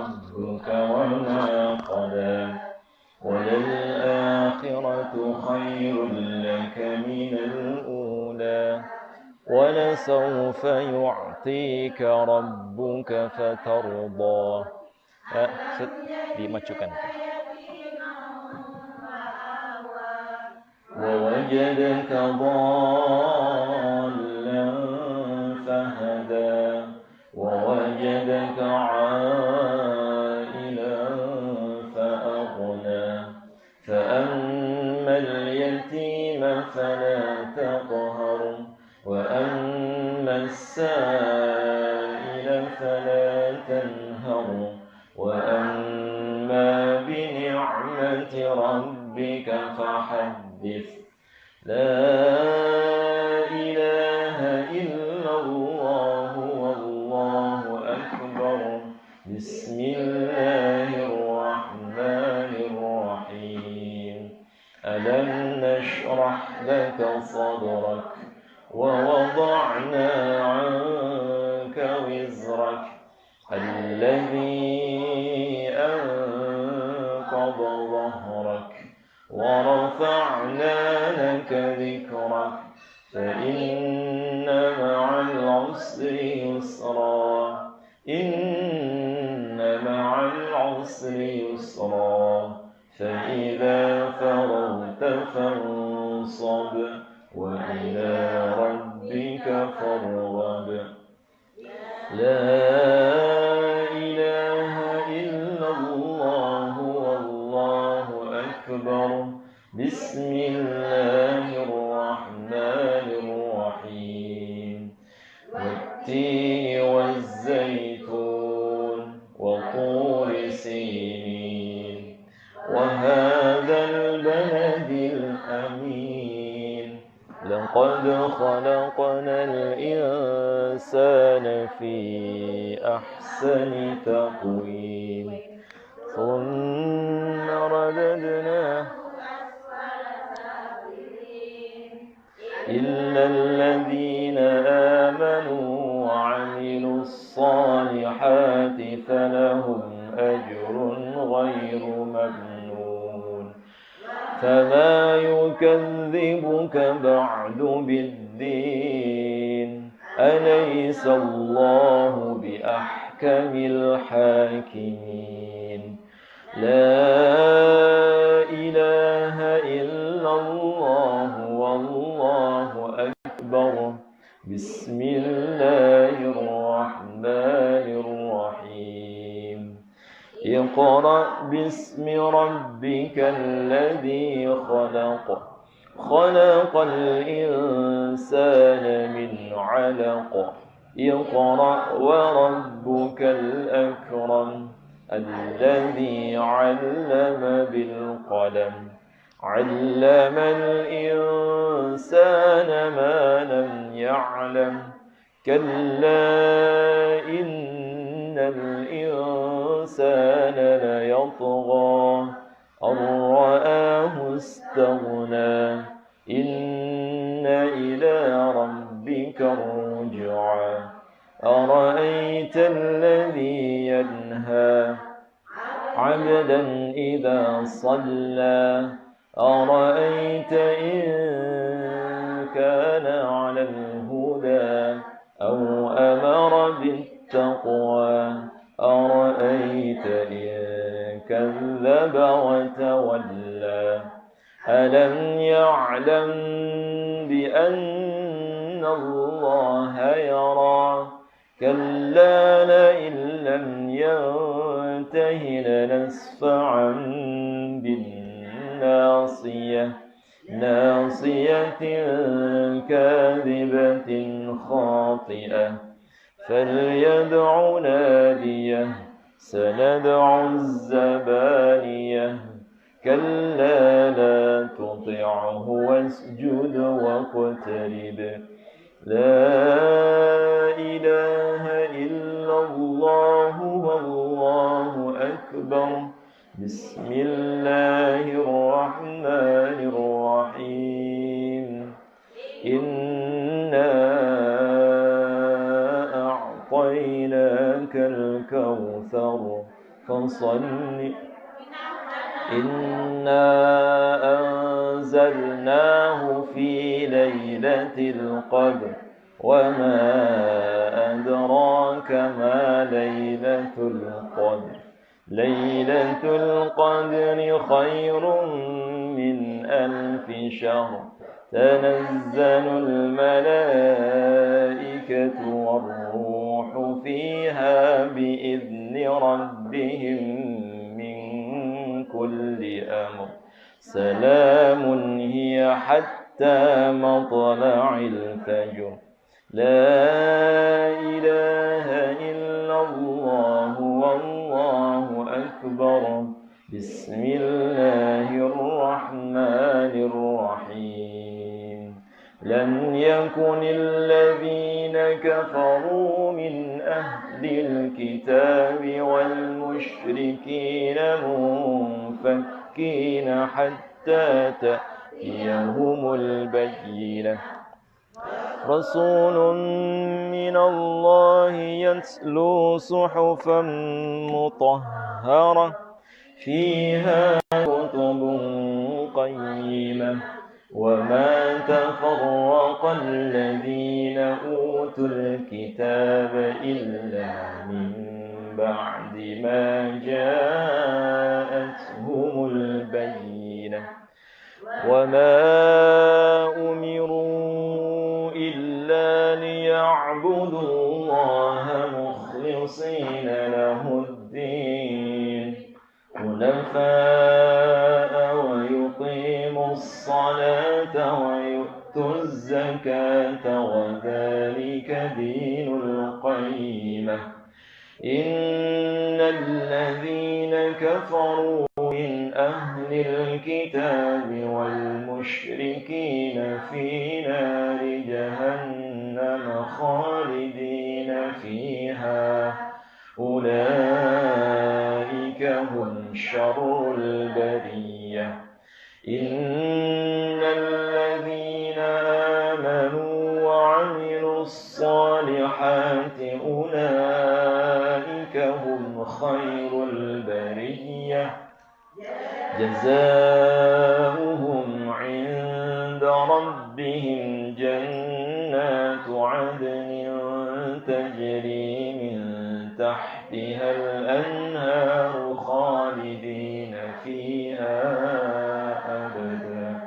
ربك وما قلى وللآخرة خير لك من الأولى ولسوف يعطيك ربك فترضى. Dimajukan. ووجدك ضالا فهدى ووجدك عائلا فأغنى فأما اليتيم فلا تقهر وأما السائل فلا تنهر وأما بنعمة ربك فحدث. لا إله إلا الله والله أكبر. بسم الله الرحمن الرحيم. ألم نشرح لك صدرك ووضعنا عنك وزرك الذي أنقض ظهرك ورفعنا لك ذكرك فإن مع العسر يسرا إن مع العسر يسرا فإذا فرغت فانصب وإلى ربك فارغب. لا إله إلا الله والله أكبر. بسم الله الرحمن الرحيم. والتين والزيتون وطور سينين وهذا البلد الأمين. لقد خلقنا الإنسان في أحسن تقويم ثم رددناه إلا الذين آمنوا وعملوا الصالحات فلهم أجر غير ممنون. فما يكذبك بعد بالدين أليس الله بأحكم الحاكمين. لا إله إلا الله والله أكبر. بسم الله الرحمن الرحيم. اقرأ باسم ربك الذي خلق خلق الإنسان من علق اقرأ وربك الأكرم الذي علم بالقلم علم الإنسان ما لم يعلم كلا إن الإنسان ليطغى أن رآه استغنى إن إلى ربك الرجعى. أرأيت الذي ينهى عبدا إذا صلى أرأيت إن كان على الهدى أو أمر بالتقوى أرأيت إن كذب وتولى ألم يعلم بأن الله يرى كلا لئن لم ينته لنسفعا بالناصية ناصية كاذبة خاطئة فليدع ناديه سندع الزبانية كلا لا تطعه واسجد واقترب. لا إله إلا الله والله أكبر. بسم الله الرحمن الرحيم. إنا أعطيناك الكوثر فصل إنا أنزلناه في ليلة القدر وما أدراك ما ليلة القدر ليلة القدر خير من 1000 شهر تنزل الملائكة والروح فيها بإذن ربهم من كل أمر سلام هي حتى مطلع الفجر لا إله إلا الله والله أكبر بسم الله الرحمن الرحيم لم يكن الذين كفروا من أهل الكتاب والمشركين منفكين حتى تأتيهم البينة رسول من الله يتلو صحفا مطهرة فيها كتب قيمة وما تفرق الذين أوتوا الكتاب إلا من بعد ما جاءتهم البينة وما أمروا إلا ليعبدوا الله مخلصين له الدين حنفاء ويقيموا الصلاة ويؤتوا الزكاة وذلك دين القيمة إن الذين كفروا من أهل الكتاب والمشركين في نار جهنم خالدين فيها أولئك هم شر البرية إن الذين آمنوا وعملوا الصالحات أولئك هم خير البرية جزاؤهم عند ربهم جنات عدن تجري من تحتها الأنهار خالدين فيها أبدا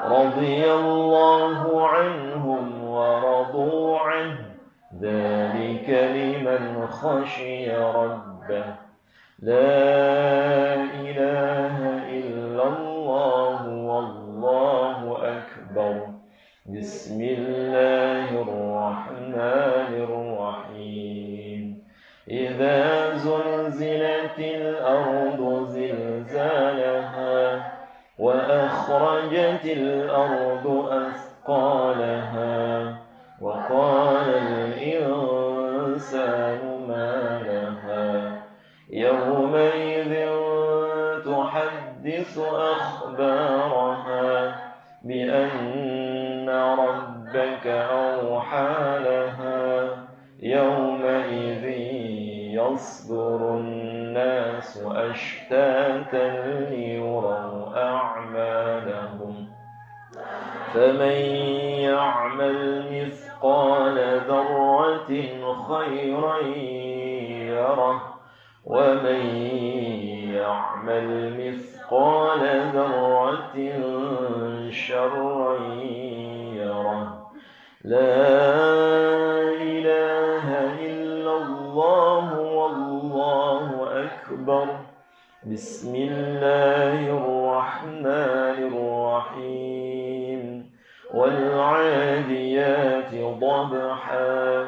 رضي الله عنهم ورضوا عنه ذلك لمن خشي ربه لا إله إلا الله والله أكبر بسم الله الرحمن الرحيم إذا زلزلت الأرض زلزالها وأخرجت الأرض أثقالها وقال الإنسان ما لها يومئذ تحدث أخبارها بأن ربك أوحى لها يومئذ يصدر الناس أشتاتا ليروا أعمالهم فمن يعمل مثقال ذرة خيرا يره ومن يعمل مثقال ذرة شرا يره لا إله إلا الله والله أكبر بسم الله الرحمن الرحيم والعاديات ضبحا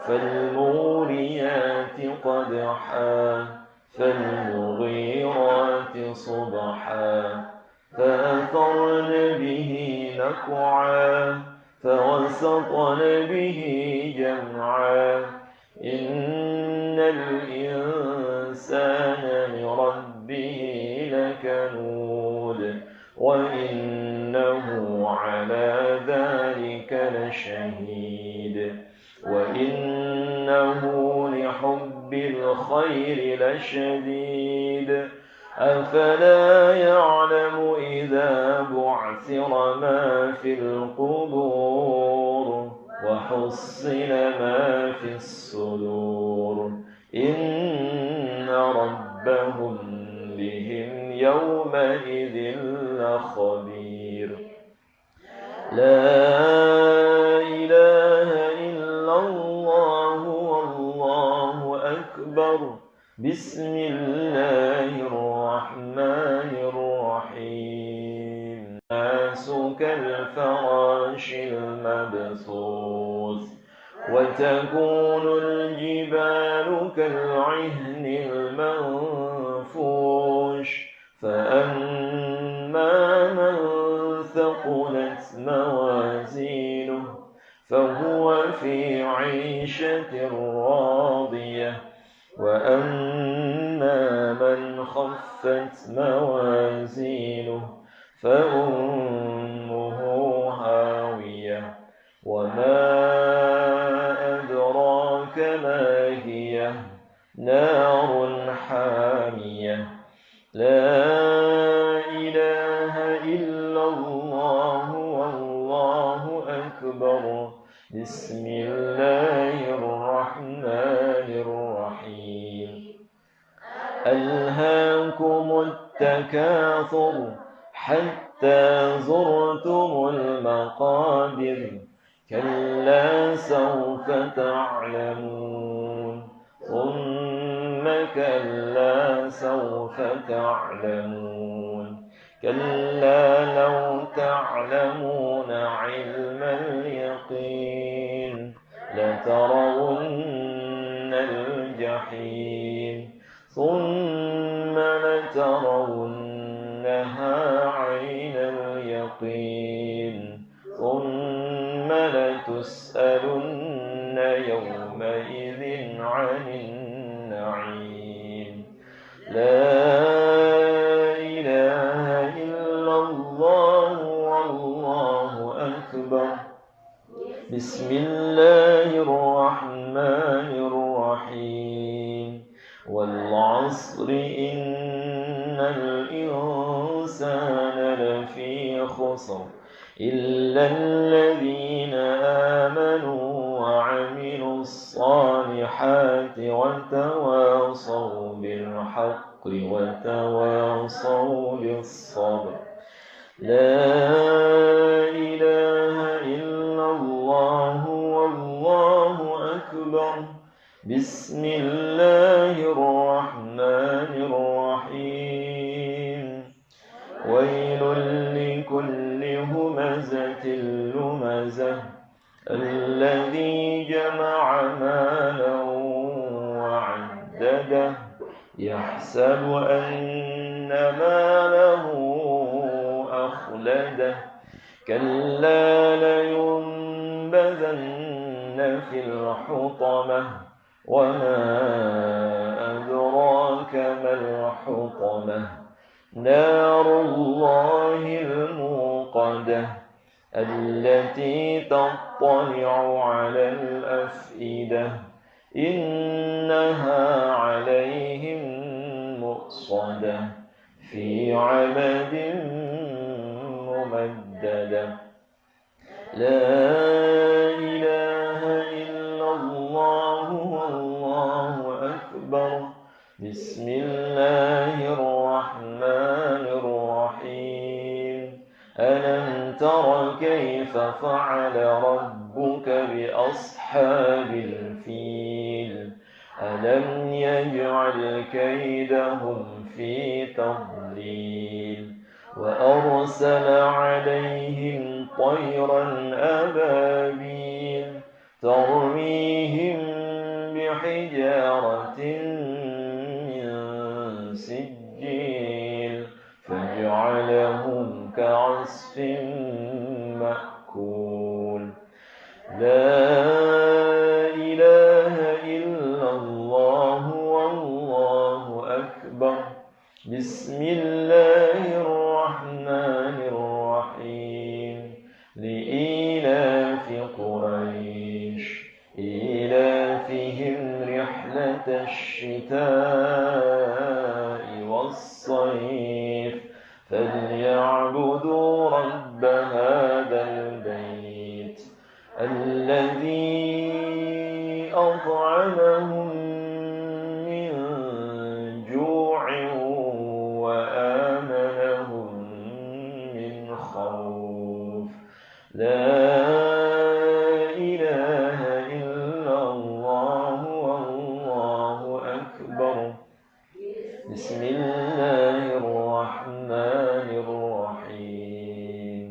فالموريات قدحا فالمغيرات صبحا فأثرن به نقعا فوسطن به جمعا إن الإنسان لربه لكنود وإنه على ذلك لشهيد وإنه لحب الخير الخير لشديد أفلا يعلم إذا بعثر ما في القبور وحصل ما في الصدور إن ربهم بهم يومئذ لخبير لا إله إلا الله والله أكبر بسم الله الرحمن الرحيم الناس كالفراش المبثوث وتكون الجبال كالعهن المنفوش فأما من ثقلت موازينه فهو في عيشة راضية وأما من خفت موازينه فأمه هاوية وما أدراك ما هي نار حامية لا إله إلا الله والله أكبر بسم الله الرحمن الرحيم ألهاكم التكاثر حتى زرتم المقابر كلا سوف تعلمون ثم كلا سوف تعلمون كلا لو تعلمون علم اليقين لترون الجحيم ثم لترونها عين اليقين ثم لتسألن يومئذ عن النعيم لا إله إلا الله والله أكبر بسم الله الرحمن الرحيم والعصر إن الإنسان لفي خسر إلا الذين آمنوا وعملوا الصالحات وتواصوا بالحق وتواصوا بالصبر لا إله إلا الله والله أكبر بسم الله الرحمن الرحيم ويل لكل همزة لمزة الذي جمع مالا وعدده يحسب أن ماله أخلده كلا لينبذن في الحطمة وما أدراك ما الحطمة نار الله الموقدة التي تطلع على الأفئدة إنها عليهم مؤصدة في عمد ممددة لا إله إلا الله والله أكبر بسم الله الرحمن الرحيم ألم تر كيف فعل ربك بأصحاب الفيل ألم يجعل كيدهم في تضليل وأرسل عليهم طيرا أبابيل ترميهم بحجارة من سجيل فجعلهم كعصف مأكول لا إله إلا الله والله أكبر بسم الله الرحمن الرحيم لإيلاف قريش إيلافهم رحلة الشتاء والصيف فليعبدوا رب هذا البيت الذي أطعمهم من جوع وآمنهم من خوف. لا إله إلا الله والله أكبر. بسم الله الرحمن الرحيم.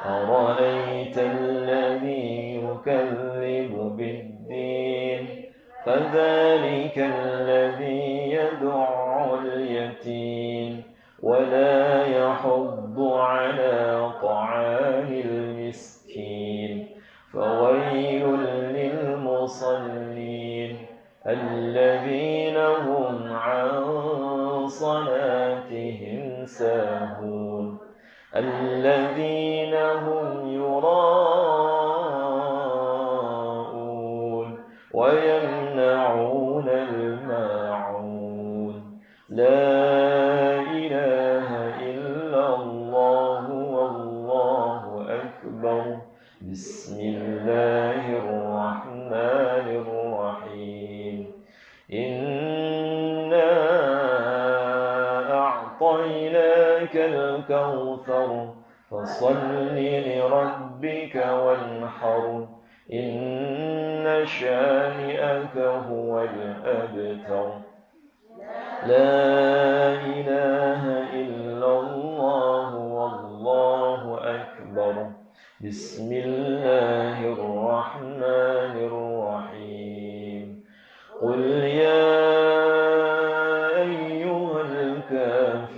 أرأيت الذي يكذب بالدين فذلك الذي يدع اليتيم ولا يحض على طعام المسكين فويل للمصلين الذين هم عن صلاتهم ساهون الذين هم يراءون ويمنعون الماعون. لا إله إلا الله والله أكبر. بسم الله الرحمن الرحيم. إنا أعطيناك الكوثر فصل لربك وانحر إن شانئك هو الأبتر. لا إله إلا الله والله أكبر. بسم الله الرحمن الرحيم. قل يا أيها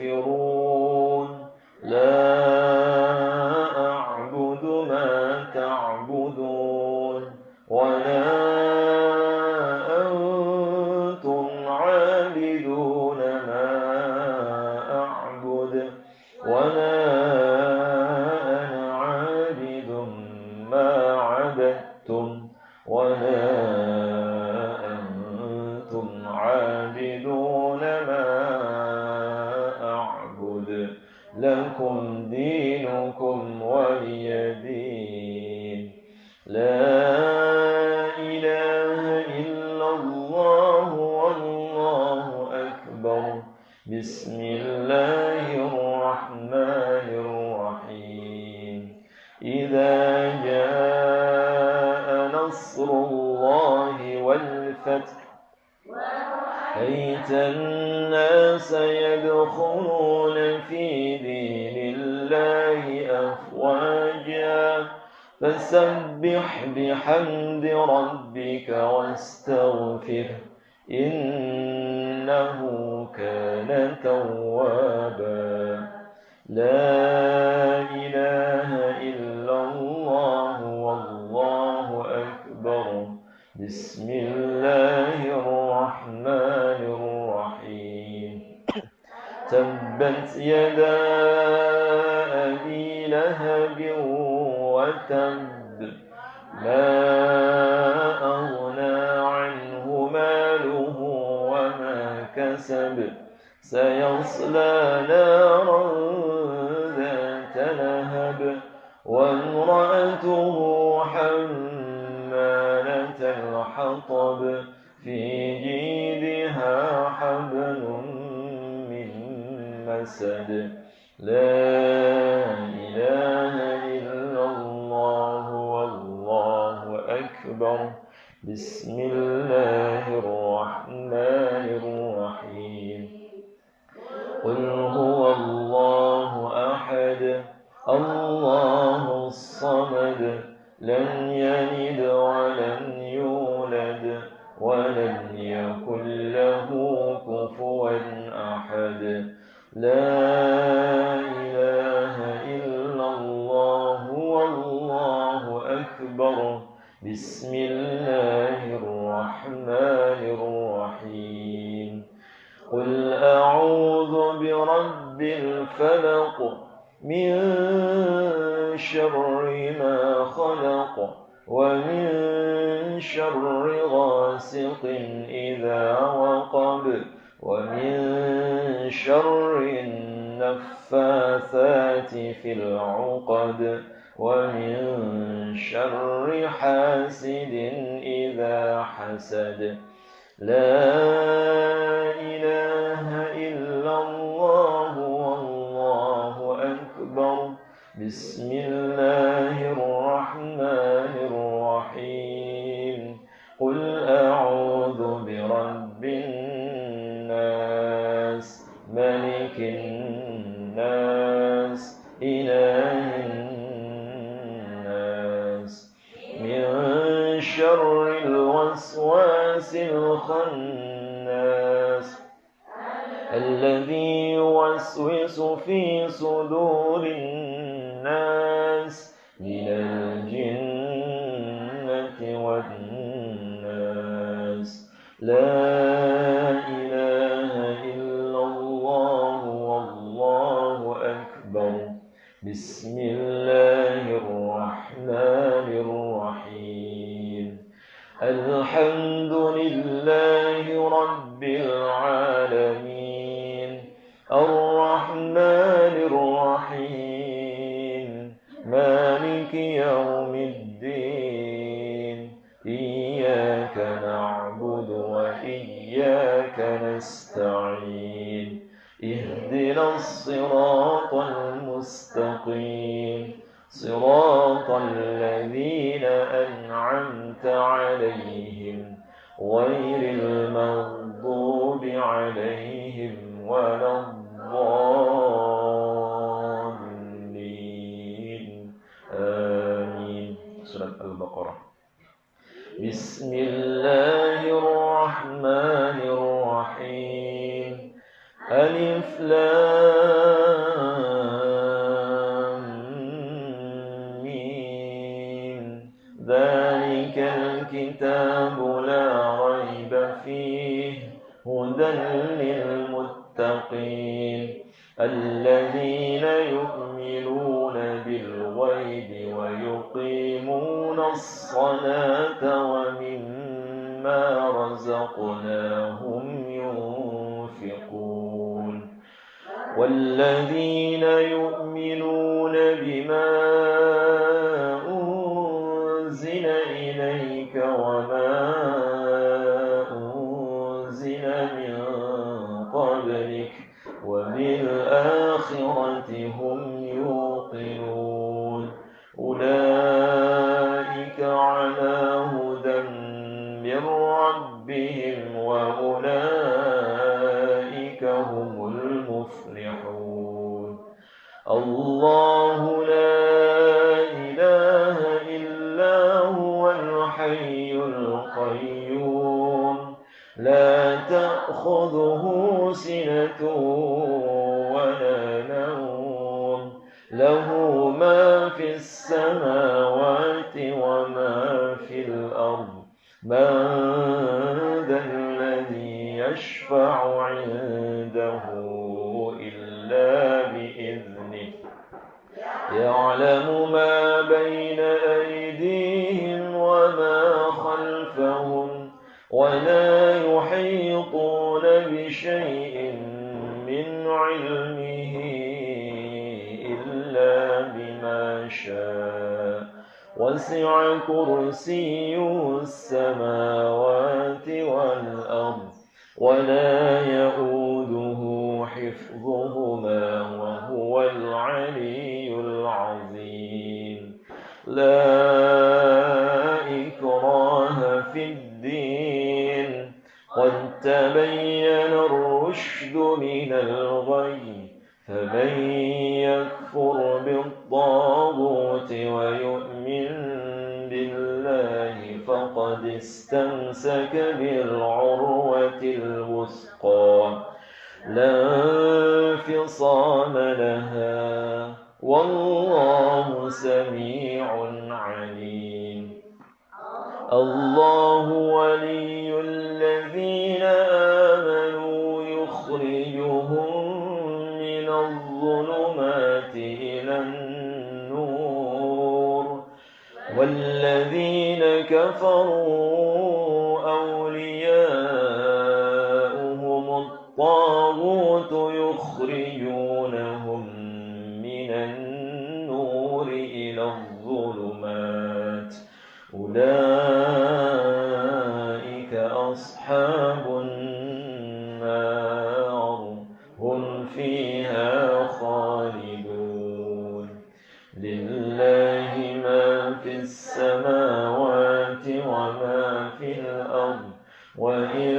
الكافرون لا أعبد ما تعبدون ولا أنتم عابدون ما أعبد ولا أنا عابد ما عبدتم ولا أنتم عابدون ما أعبد لكم دينكم ولي دين. لا إله إلا الله والله أكبر. بسم الله الرحمن الرحيم. إذا جاء نصر الله والفتح رأيت الناس يدخلون في دين الله أفواجا فسبح بحمد ربك واستغفره إنه كان توابا. لا إله إلا الله والله أكبر. بسم الله الرحمن الرحيم. تبت يدا أبي لهب وتب ما أغنى عنه ماله وما كسب سيصلى نارا ذات لهب وامرأته حمالة الحطب في جيدها حبل من مسد. لا إله إلا الله والله أكبر. بسم الله الرحمن الرحيم. قل هو الله أحد الله الصمد لم يلد ولم يولد ولم يكن له كفوا أحد. لا إله إلا الله والله أكبر. بسم الله الرحمن الرحيم. قل أعوذ برب الفلق من شر ما خلق ومن شر غاسق إذا وقب ومن شر النفاثات في العقد ومن شر حاسد إذا حسد لا إله إلا الله والله أكبر بسم الله الرحمن الرحيم قل أعوذ برب الناس ملك الناس إله الناس من شر الوسواس الخناس الذي يوسوس في صدور الناس من الجنة والناس لا إله إلا الله والله أكبر بسم الله الرحمن الرحيم الحمد لله رب العالمين الرحمن الرحيم مالك يوم الدين إياك نعبد وإياك نستعين اهدنا الصراط المستقيم صراط الذين أنعمت عليهم غير المغضوب عليهم ولا الضالين آمين. سورة البقرة. بسم الله الرحمن الرحيم ألف لام ميم ذلك الكتاب لا ريب فيه هدى للمتقين الذين يؤمنون بالغيب ويقيمون الصلاة ومما رزقناهم ينفقون والذين يؤمنون بما أنزل إليك وما أنزل من قبلك وبالآخرة هم يوقنون أولئك على هدى من ربهم وأولئك هم المفلحون الله لا إله إلا هو الحي القيوم لا تأخذه سنة ولا نوم له ما في السماوات وما في الأرض من ذا الذي يشفع عنده إلا بإذنه يعلم ما بين أيديهم وما خلفهم ولا يحيطون بشيء من علمه إلا بما شاء وسع كرسيه السماوات والأرض ولا يؤوده حفظهما وهو العلي العظيم لا إكراه في الدين قد تبين الرشد من الغي فمن يكفر بالطاغوت ويؤمن بالله فقد استمسك بالعروة الوثقى لا انفصام لها والله سميع عليم الله ولي الذين آمنوا يخرجهم من الظلمات إلى النور والذين كفروا الطاغوت يخرجونهم من النور إلى الظلمات أولئك أصحاب النار هم فيها خالدون لله ما في السماوات وما في الأرض وإن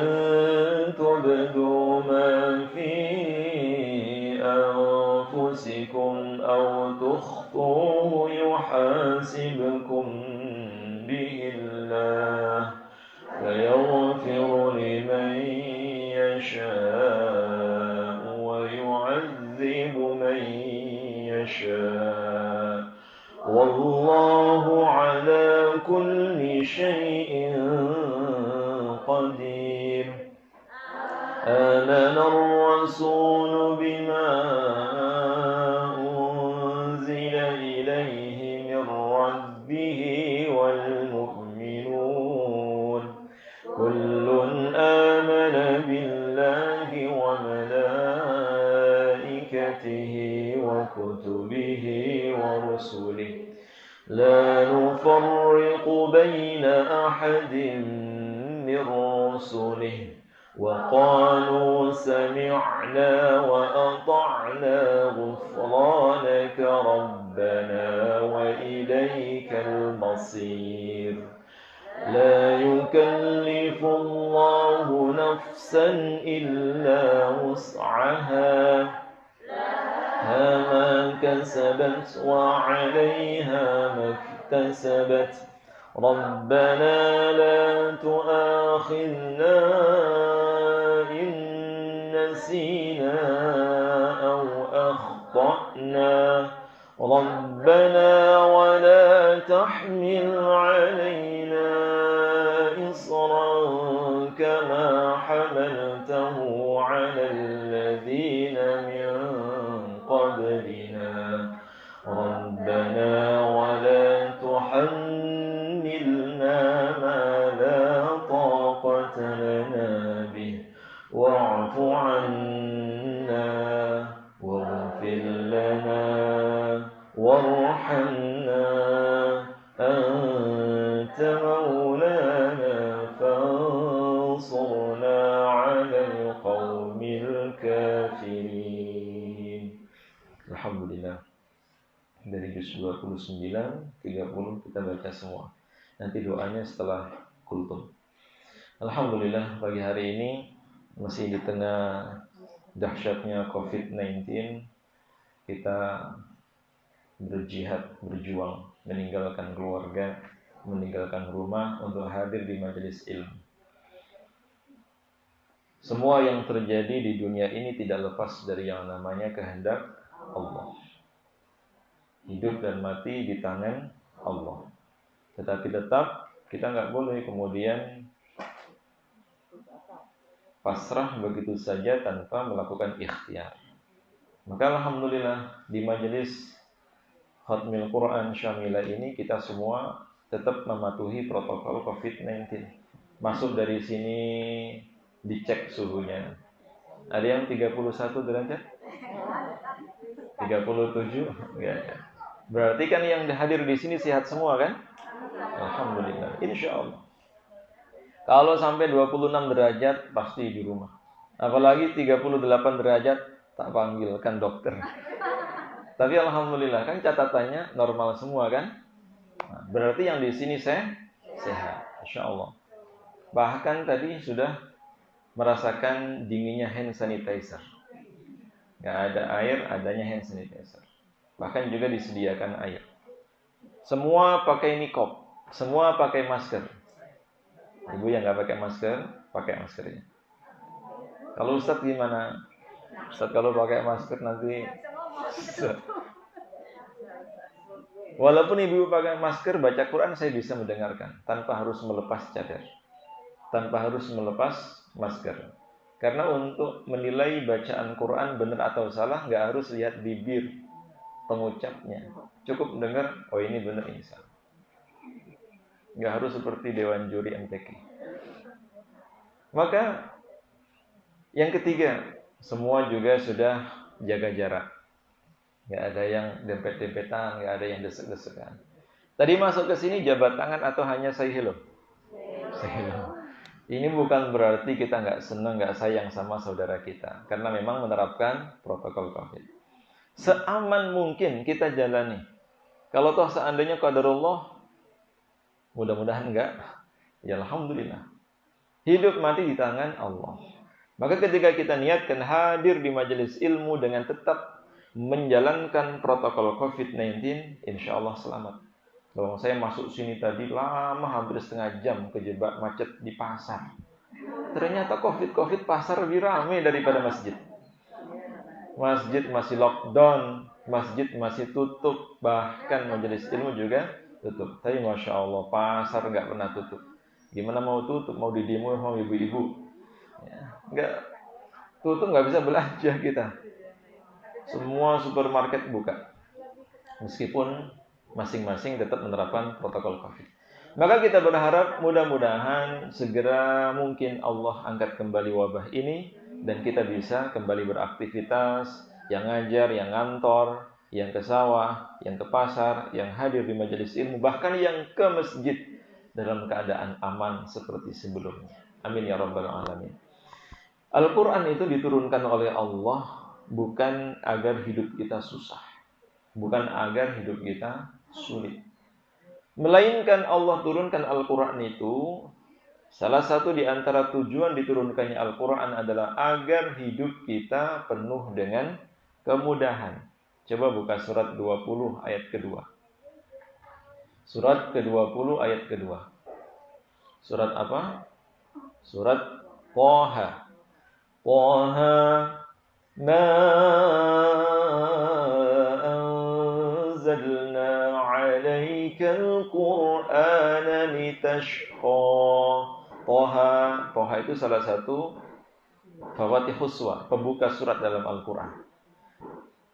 تبدوا ما في أنفسكم أو تخفوه يحاسبكم به الله فيغفر لمن يشاء ويعذب من يشاء والله على كل شيء قدير آمن الرسول بما أنزل إليه من ربه والمؤمنون كل آمن بالله وملائكته وكتبه ورسله لا نفرق بين أحد من رسله وقالوا سمعنا وأطعنا غفرانك ربنا وإليك المصير لا يكلف الله نفسا إلا وسعها لها ما كسبت وعليها ما اكتسبت ربنا لا تؤاخذنا إن نسينا أو أخطأنا ربنا ولا تحمل علينا إصرا كما حملته على الذين من قبلنا ربنا ولا تحملنا ما لا طاقة لنا به واعف عنا واغفر لنا وارحمنا أنت مولانا فانصرنا على القوم الكافرين. Alhamdulillah. Dari juz 29, 30 kita baca semua. Nanti doanya setelah kultum. Alhamdulillah pagi hari ini masih di tengah dahsyatnya COVID-19 kita berjihad, berjuang, meninggalkan keluarga, meninggalkan rumah untuk hadir di majelis ilmu. Semua yang terjadi di dunia ini tidak lepas dari yang namanya kehendak Allah. Hidup dan mati di tangan Allah. Tetapi tetap kita nggak boleh kemudian pasrah begitu saja tanpa melakukan ikhtiar. Maka alhamdulillah di majelis Khatmil Quran Syamilah ini kita semua tetap mematuhi protokol COVID-19. Masuk dari sini dicek suhunya. Ada yang 31 derajat? 37? Ya. Berarti kan yang hadir di sini sehat semua kan? Alhamdulillah, insya Allah. Kalau sampai 26 derajat pasti di rumah. Apalagi 38 derajat tak panggilkan dokter. Tapi alhamdulillah kan catatannya normal semua kan? Nah, berarti yang di sini sehat, insya Allah. Bahkan tadi sudah merasakan dinginnya hand sanitizer. Gak ada air, adanya hand sanitizer. Bahkan juga disediakan air. Semua pakai niqab, semua pakai masker. Ibu yang gak pakai maskernya. Kalau Ustadz gimana? Ustadz kalau pakai masker nanti walaupun ibu pakai masker baca Quran saya bisa mendengarkan tanpa harus melepas cadar, tanpa harus melepas masker. Karena untuk menilai bacaan Quran benar atau salah nggak harus lihat bibir pengucapnya, cukup dengar oh ini benar ini salah. Nggak harus seperti Dewan Juri MTQ. Maka yang ketiga, Semua juga sudah jaga jarak. Nggak ada yang dempet-dempetan, nggak ada yang desek-desekan. Tadi masuk ke sini jabat tangan atau hanya say hello? Say hello. Ini bukan berarti kita nggak senang, nggak sayang sama saudara kita. Karena memang menerapkan protokol COVID. Seaman mungkin kita jalani. Kalau toh seandainya qadarullah, mudah-mudahan enggak, ya alhamdulillah. Hidup mati di tangan Allah. Maka ketika kita niatkan hadir di majelis ilmu dengan tetap menjalankan protokol COVID-19, insya Allah selamat. Kalau saya masuk sini tadi lama, hampir setengah jam kejebak macet di pasar. Ternyata COVID pasar lebih ramai daripada masjid. Masjid masih lockdown, masjid masih tutup, bahkan majelis ilmu juga tutup. Tapi Masya Allah, pasar nggak pernah tutup. Gimana mau tutup? Mau didemo sama ibu-ibu? Ya, nggak tutup, nggak bisa belanja kita. Semua supermarket buka. Meskipun masing-masing tetap menerapkan protokol COVID. Maka kita berharap mudah-mudahan segera mungkin Allah angkat kembali wabah ini dan kita bisa kembali beraktivitas, yang ngajar, yang ngantor, yang ke sawah, yang ke pasar, yang hadir di majelis ilmu, bahkan yang ke masjid dalam keadaan aman seperti sebelumnya. Amin ya rabbal alamin. Al-Quran itu diturunkan oleh Allah bukan agar hidup kita susah, bukan agar hidup kita sulit. Melainkan Allah turunkan Al-Quran itu, salah satu di antara tujuan diturunkannya Al-Quran adalah agar hidup kita penuh dengan kemudahan. Coba buka surat 20 ayat kedua. Surat ke-20 ayat kedua. Surat apa? Surat Thaha. Thaha ma anzalna 'alaikal Qur'ana litashqa. Thaha itu salah satu Fawathihus Suwar, pembuka surat dalam Al-Quran.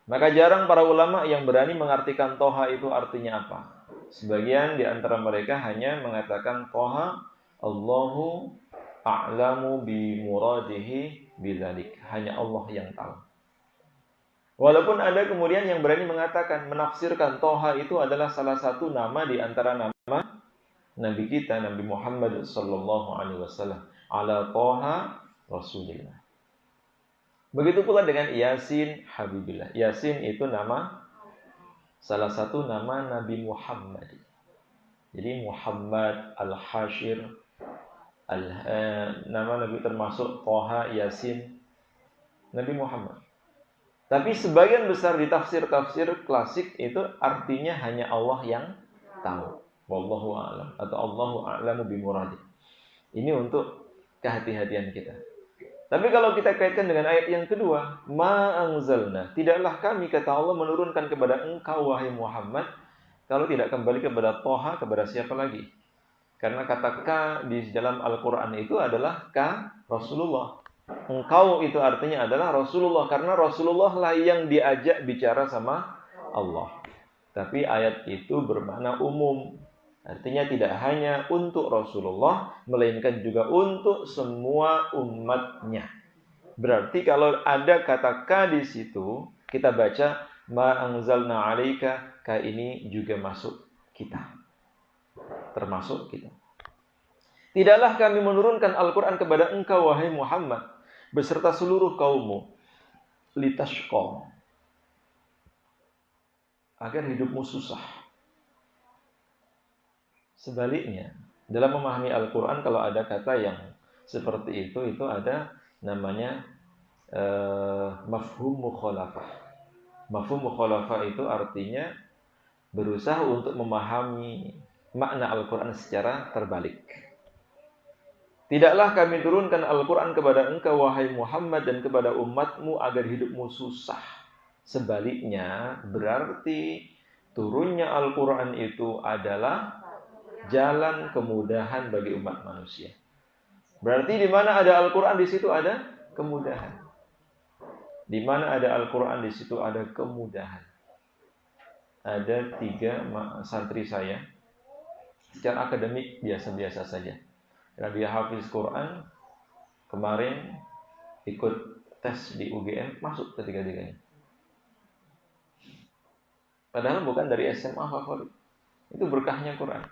Maka jarang para ulama yang berani mengartikan Thaha itu artinya apa. Sebagian di antara mereka hanya mengatakan Thaha Allahu a'lamu bi muradihi bidzalik. Hanya Allah yang tahu. Walaupun ada kemudian yang berani mengatakan, menafsirkan Thaha itu adalah salah satu nama di antara nama Nabi kita, Nabi Muhammad sallallahu alaihi wasallam. Ala Thaha Rasulillah. Begitu pula dengan Yasin Habibillah. Yasin itu nama, salah satu nama Nabi Muhammad. Jadi Muhammad, Al-Hashir, nama Nabi termasuk Thaha, Yasin, Nabi Muhammad. Tapi sebagian besar di tafsir-tafsir klasik itu artinya hanya Allah yang tahu. Wallahu a'lam atau Allahu a'lamu bimuradi. Ini untuk kehati-hatian kita. Tapi kalau kita kaitkan dengan ayat yang kedua, ma anzalna, tidaklah kami kata Allah menurunkan kepada engkau wahai Muhammad, kalau tidak kembali kepada Thaha, kepada siapa lagi? Karena kata ka di dalam Al-Quran itu adalah ka Rasulullah. Engkau itu artinya adalah Rasulullah, karena Rasulullah lah yang diajak bicara sama Allah. Tapi ayat itu bermakna umum. Artinya tidak hanya untuk Rasulullah, melainkan juga untuk semua umatnya. Berarti kalau ada kata ka di situ, kita baca ma anzalna 'alaika, ka ini juga masuk kita. Termasuk kita. Tidaklah kami menurunkan Al-Quran kepada engkau wahai Muhammad beserta seluruh kaummu litashqa, agar hidupmu susah. Sebaliknya, dalam memahami Al-Quran kalau ada kata yang seperti itu ada namanya mafhum mukhalafah. Mafhum mukhalafah itu artinya berusaha untuk memahami makna Al-Quran secara terbalik. Tidaklah kami turunkan Al-Quran kepada engkau wahai Muhammad dan kepada umatmu agar hidupmu susah. Sebaliknya berarti turunnya Al-Quran itu adalah jalan kemudahan bagi umat manusia. Berarti di mana ada Al-Quran di situ ada kemudahan. Di mana ada Al-Quran di situ ada kemudahan. Ada 3 santri saya, secara akademik biasa-biasa saja. Karena dia hafiz Quran, kemarin ikut tes di UGM, masuk ketiga-tiganya. Padahal bukan dari SMA favorit. Itu berkahnya Quran.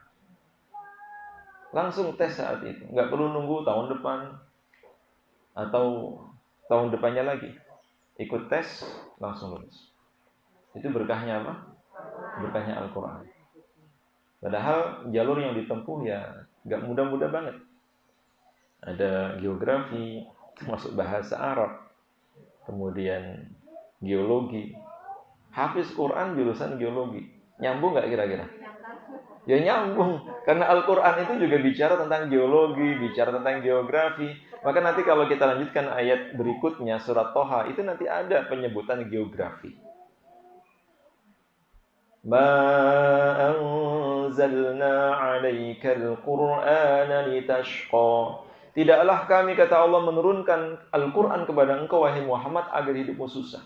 Langsung tes saat itu, nggak perlu nunggu tahun depan atau tahun depannya lagi. Ikut tes, langsung lulus. Itu berkahnya apa? Berkahnya Al-Quran. Padahal jalur yang ditempuh ya nggak mudah-mudah banget. Ada geografi, termasuk bahasa Arab, kemudian geologi. Hafiz Quran jurusan geologi, nyambung nggak kira-kira? Ya nyambung, karena Al-Quran itu juga bicara tentang geologi, bicara tentang geografi. Maka nanti kalau kita lanjutkan ayat berikutnya, surat Toha, itu nanti ada penyebutan geografi. Ma anzalna 'alaikal Qur'ana litashqa. Tidaklah kami, kata Allah, menurunkan Al-Quran kepada engkau, wahai Muhammad, agar hidupmu susah.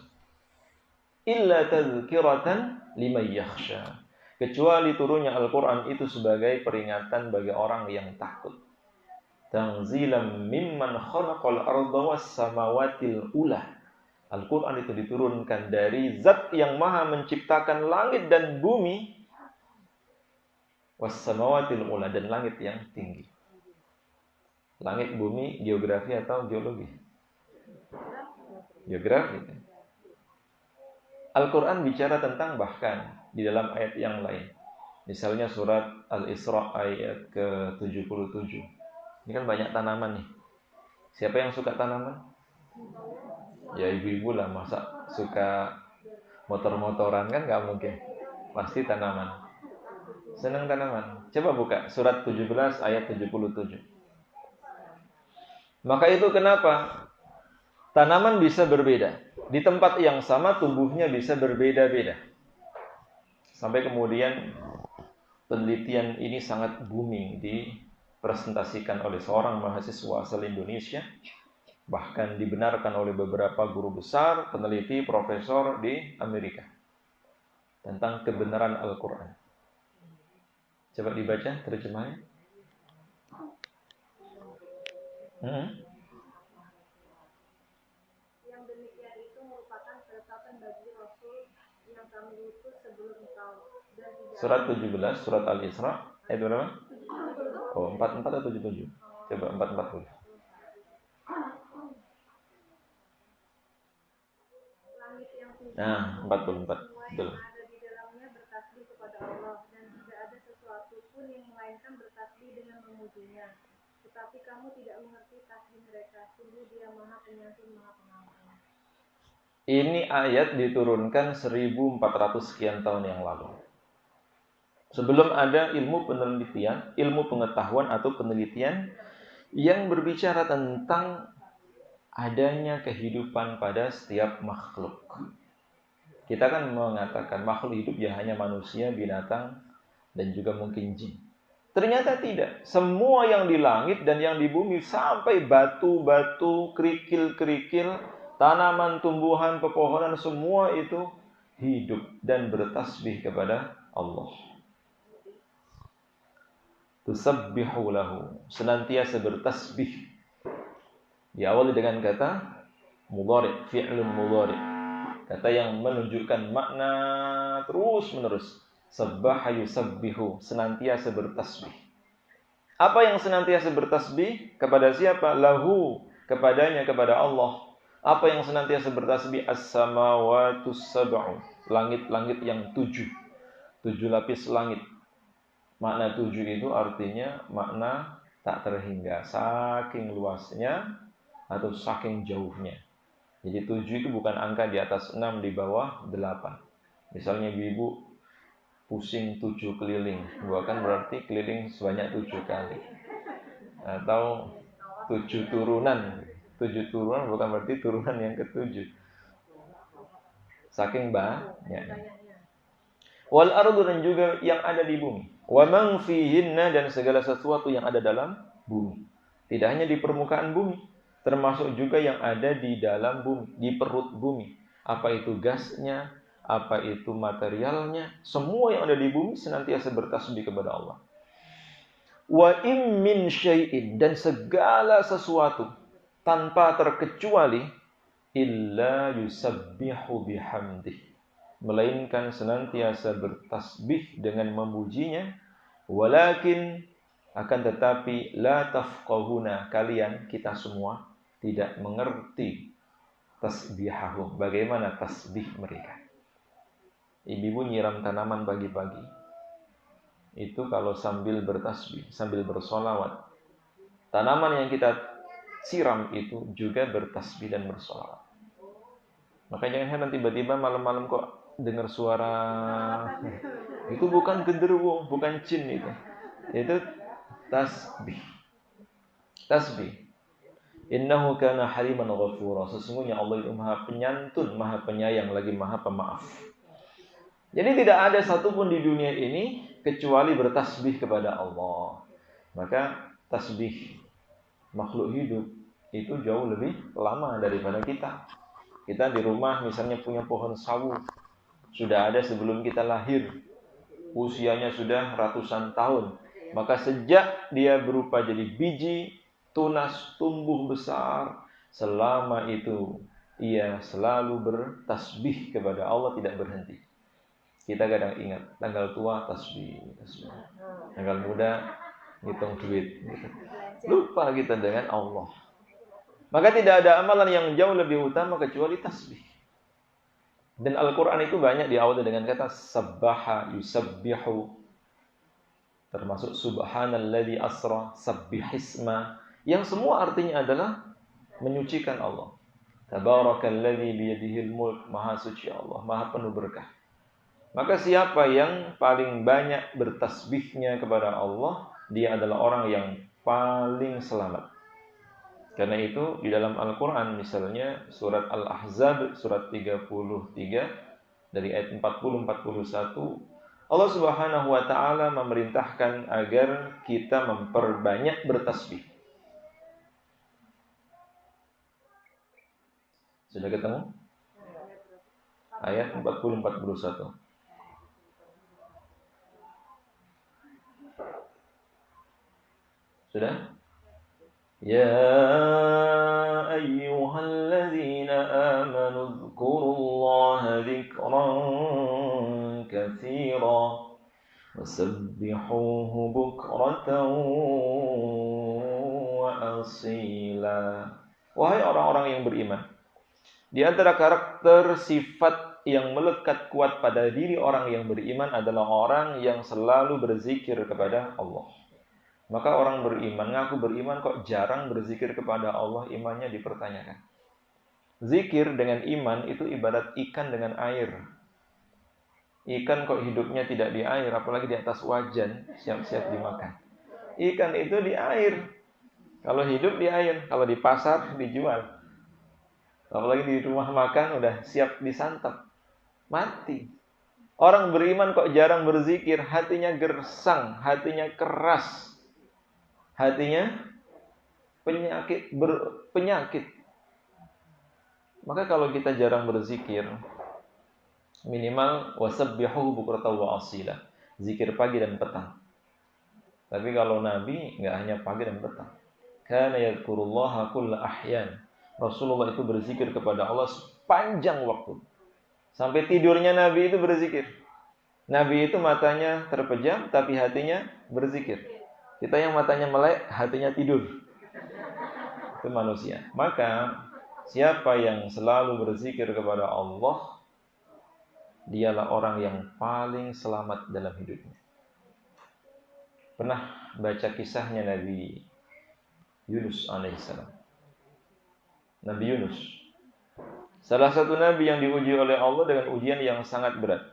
Illa tadhkiratan liman yakhsha. Kecuali turunnya Al-Quran itu sebagai peringatan bagi orang yang takut. Tanzilam mimman khalaqal arda was samawatil ula. Al-Quran itu diturunkan dari zat yang maha menciptakan langit dan bumi, was samawatil ula, dan langit yang tinggi. Langit, bumi, geografi atau geologi? Geografi. Al-Quran bicara tentang bahkan di dalam ayat yang lain. Misalnya surat Al-Isra ayat ke-77. Ini kan banyak tanaman nih. Siapa yang suka tanaman? Ya ibu-ibu lah, masa suka motor-motoran kan nggak mungkin. Pasti tanaman. Senang tanaman. Coba buka surat 17 ayat 77. Maka itu kenapa tanaman bisa berbeda. Di tempat yang sama tumbuhnya bisa berbeda-beda. Sampai kemudian penelitian ini sangat booming dipresentasikan oleh seorang mahasiswa asal Indonesia. Bahkan dibenarkan oleh beberapa guru besar, peneliti, profesor di Amerika. Tentang kebenaran Al-Quran. Coba dibaca terjemahnya. Yang demikian itu merupakan ketetapan bagi Rasul yang kami utus sebelum engkau. Surat 17, surat Al-Isra, ayat berapa? Oh, 44 atau 77? Coba 44 dulu. Nah, 44. Betul. Yang ada di dalamnya bertasbih kepada Allah, dan tidak ada sesuatu pun yang melainkan bertasbih dengan memujinya. Tetapi kamu tidak mengerti tasbih mereka. Sungguh Dia Maha Penyantun, Maha Pengampun. Ini ayat diturunkan 1400 sekian tahun yang lalu. Sebelum ada ilmu penelitian, ilmu pengetahuan atau penelitian yang berbicara tentang adanya kehidupan pada setiap makhluk. Kita kan mengatakan makhluk hidup ya hanya manusia, binatang, dan juga mungkin jin. Ternyata tidak. Semua yang di langit dan yang di bumi, sampai batu-batu, kerikil-kerikil, tanaman, tumbuhan, pepohonan, semua itu hidup dan bertasbih kepada Allah. Tusabbihu lahu, senantiasa bertasbih. Diawali dengan kata mudhari', fi'lun mudhari'. Kata yang menunjukkan makna terus-menerus. Sabbaha yusabbihu, senantiasa bertasbih. Apa yang senantiasa bertasbih? Kepada siapa? Lahu, kepadanya, kepada Allah. Apa yang senantiasa bertasbih? As-samawatus sab'u, langit-langit yang 7. 7 lapis langit. Makna 7 itu artinya makna tak terhingga, saking luasnya atau saking jauhnya. Jadi 7 itu bukan angka di atas 6, di bawah 8. Misalnya ibu pusing 7 keliling, bukan berarti keliling sebanyak 7 kali. Atau 7 turunan. 7 turunan bukan berarti turunan yang ke-7. Saking banyaknya. Wal ardu, dan juga yang ada di bumi. Wa man fihinna, dan segala sesuatu yang ada dalam bumi. Tidak hanya di permukaan bumi, termasuk juga yang ada di dalam bumi, di perut bumi. Apa itu gasnya, apa itu materialnya, semua yang ada di bumi senantiasa bertasbih kepada Allah. Wa im min syai'in, dan segala sesuatu tanpa terkecuali illa yusabbihu bihamdih, melainkan senantiasa bertasbih dengan memujinya, walakin akan tetapi la tafqahuna, kalian kita semua tidak mengerti tasbihahum, bagaimana tasbih mereka. Ibu-ibu nyiram tanaman pagi-pagi itu kalau sambil bertasbih, sambil bersolawat, tanaman yang kita siram itu juga bertasbih dan bersolawat. Maka jangan heran tiba-tiba malam-malam kok dengar suara. Itu bukan genderuwo, bukan jin itu. Itu tasbih. Tasbih. Innahu kana haliman ghafura. Sesungguhnya Allah itu Maha Penyantun, Maha Penyayang, lagi Maha Pemaaf. Jadi tidak ada satupun di dunia ini kecuali bertasbih kepada Allah. Maka tasbih makhluk hidup itu jauh lebih lama daripada kita. Kita di rumah misalnya punya pohon sawu, sudah ada sebelum kita lahir, usianya sudah ratusan tahun. Maka sejak dia berupa jadi biji, tunas, tumbuh besar, selama itu ia selalu bertasbih kepada Allah, tidak berhenti. Kita kadang ingat, tanggal tua tasbih, tanggal muda ngitung duit, lupa kita dengan Allah. Maka tidak ada amalan yang jauh lebih utama kecuali tasbih. Dan Al-Quran itu banyak diawali dengan kata sabbaha yusabbihu, termasuk subhanalladzi asra, sabbihisma, yang semua artinya adalah menyucikan Allah. Tabarakalladzi biyadihil mulk, maha suci Allah, maha penuh berkah. Maka siapa yang paling banyak bertasbihnya kepada Allah, dia adalah orang yang paling selamat. Karena itu di dalam Al-Quran misalnya surat Al-Ahzab surat 33 dari ayat 40-41, Allah Subhanahu wa taala memerintahkan agar kita memperbanyak bertasbih. Sudah ketemu? Ayat 40-41. Sudah? يا أيها الذين آمنوا اذكروا الله ذكرا كثيرا وسبحوه بكرة وأصيلا. Wahai orang-orang yang beriman, di antara karakter sifat yang melekat kuat pada diri orang yang beriman adalah orang yang selalu berzikir kepada Allah. Maka orang beriman, ngaku beriman kok jarang berzikir kepada Allah, imannya dipertanyakan. Zikir dengan iman itu ibarat ikan dengan air. Ikan kok hidupnya tidak di air, apalagi di atas wajan, siap-siap dimakan. Ikan itu di air. Kalau hidup di air, kalau di pasar dijual. Apalagi di rumah makan udah siap disantap. Mati. Orang beriman kok jarang berzikir, hatinya gersang, hatinya keras. Hatinya penyakit. Maka kalau kita jarang berzikir, minimal wasabbihuhu bukratan wa asila, zikir pagi dan petang. Tapi kalau Nabi enggak hanya pagi dan petang. Kana yadhkurullaha kulla ahyan. Rasulullah itu berzikir kepada Allah sepanjang waktu. Sampai tidurnya Nabi itu berzikir. Nabi itu matanya terpejam tapi hatinya berzikir. Kita yang matanya melek, hatinya tidur. Itu manusia. Maka siapa yang selalu berzikir kepada Allah, dialah orang yang paling selamat dalam hidupnya. Pernah baca kisahnya Nabi Yunus alaihissalam. Nabi Yunus, salah satu nabi yang diuji oleh Allah dengan ujian yang sangat berat.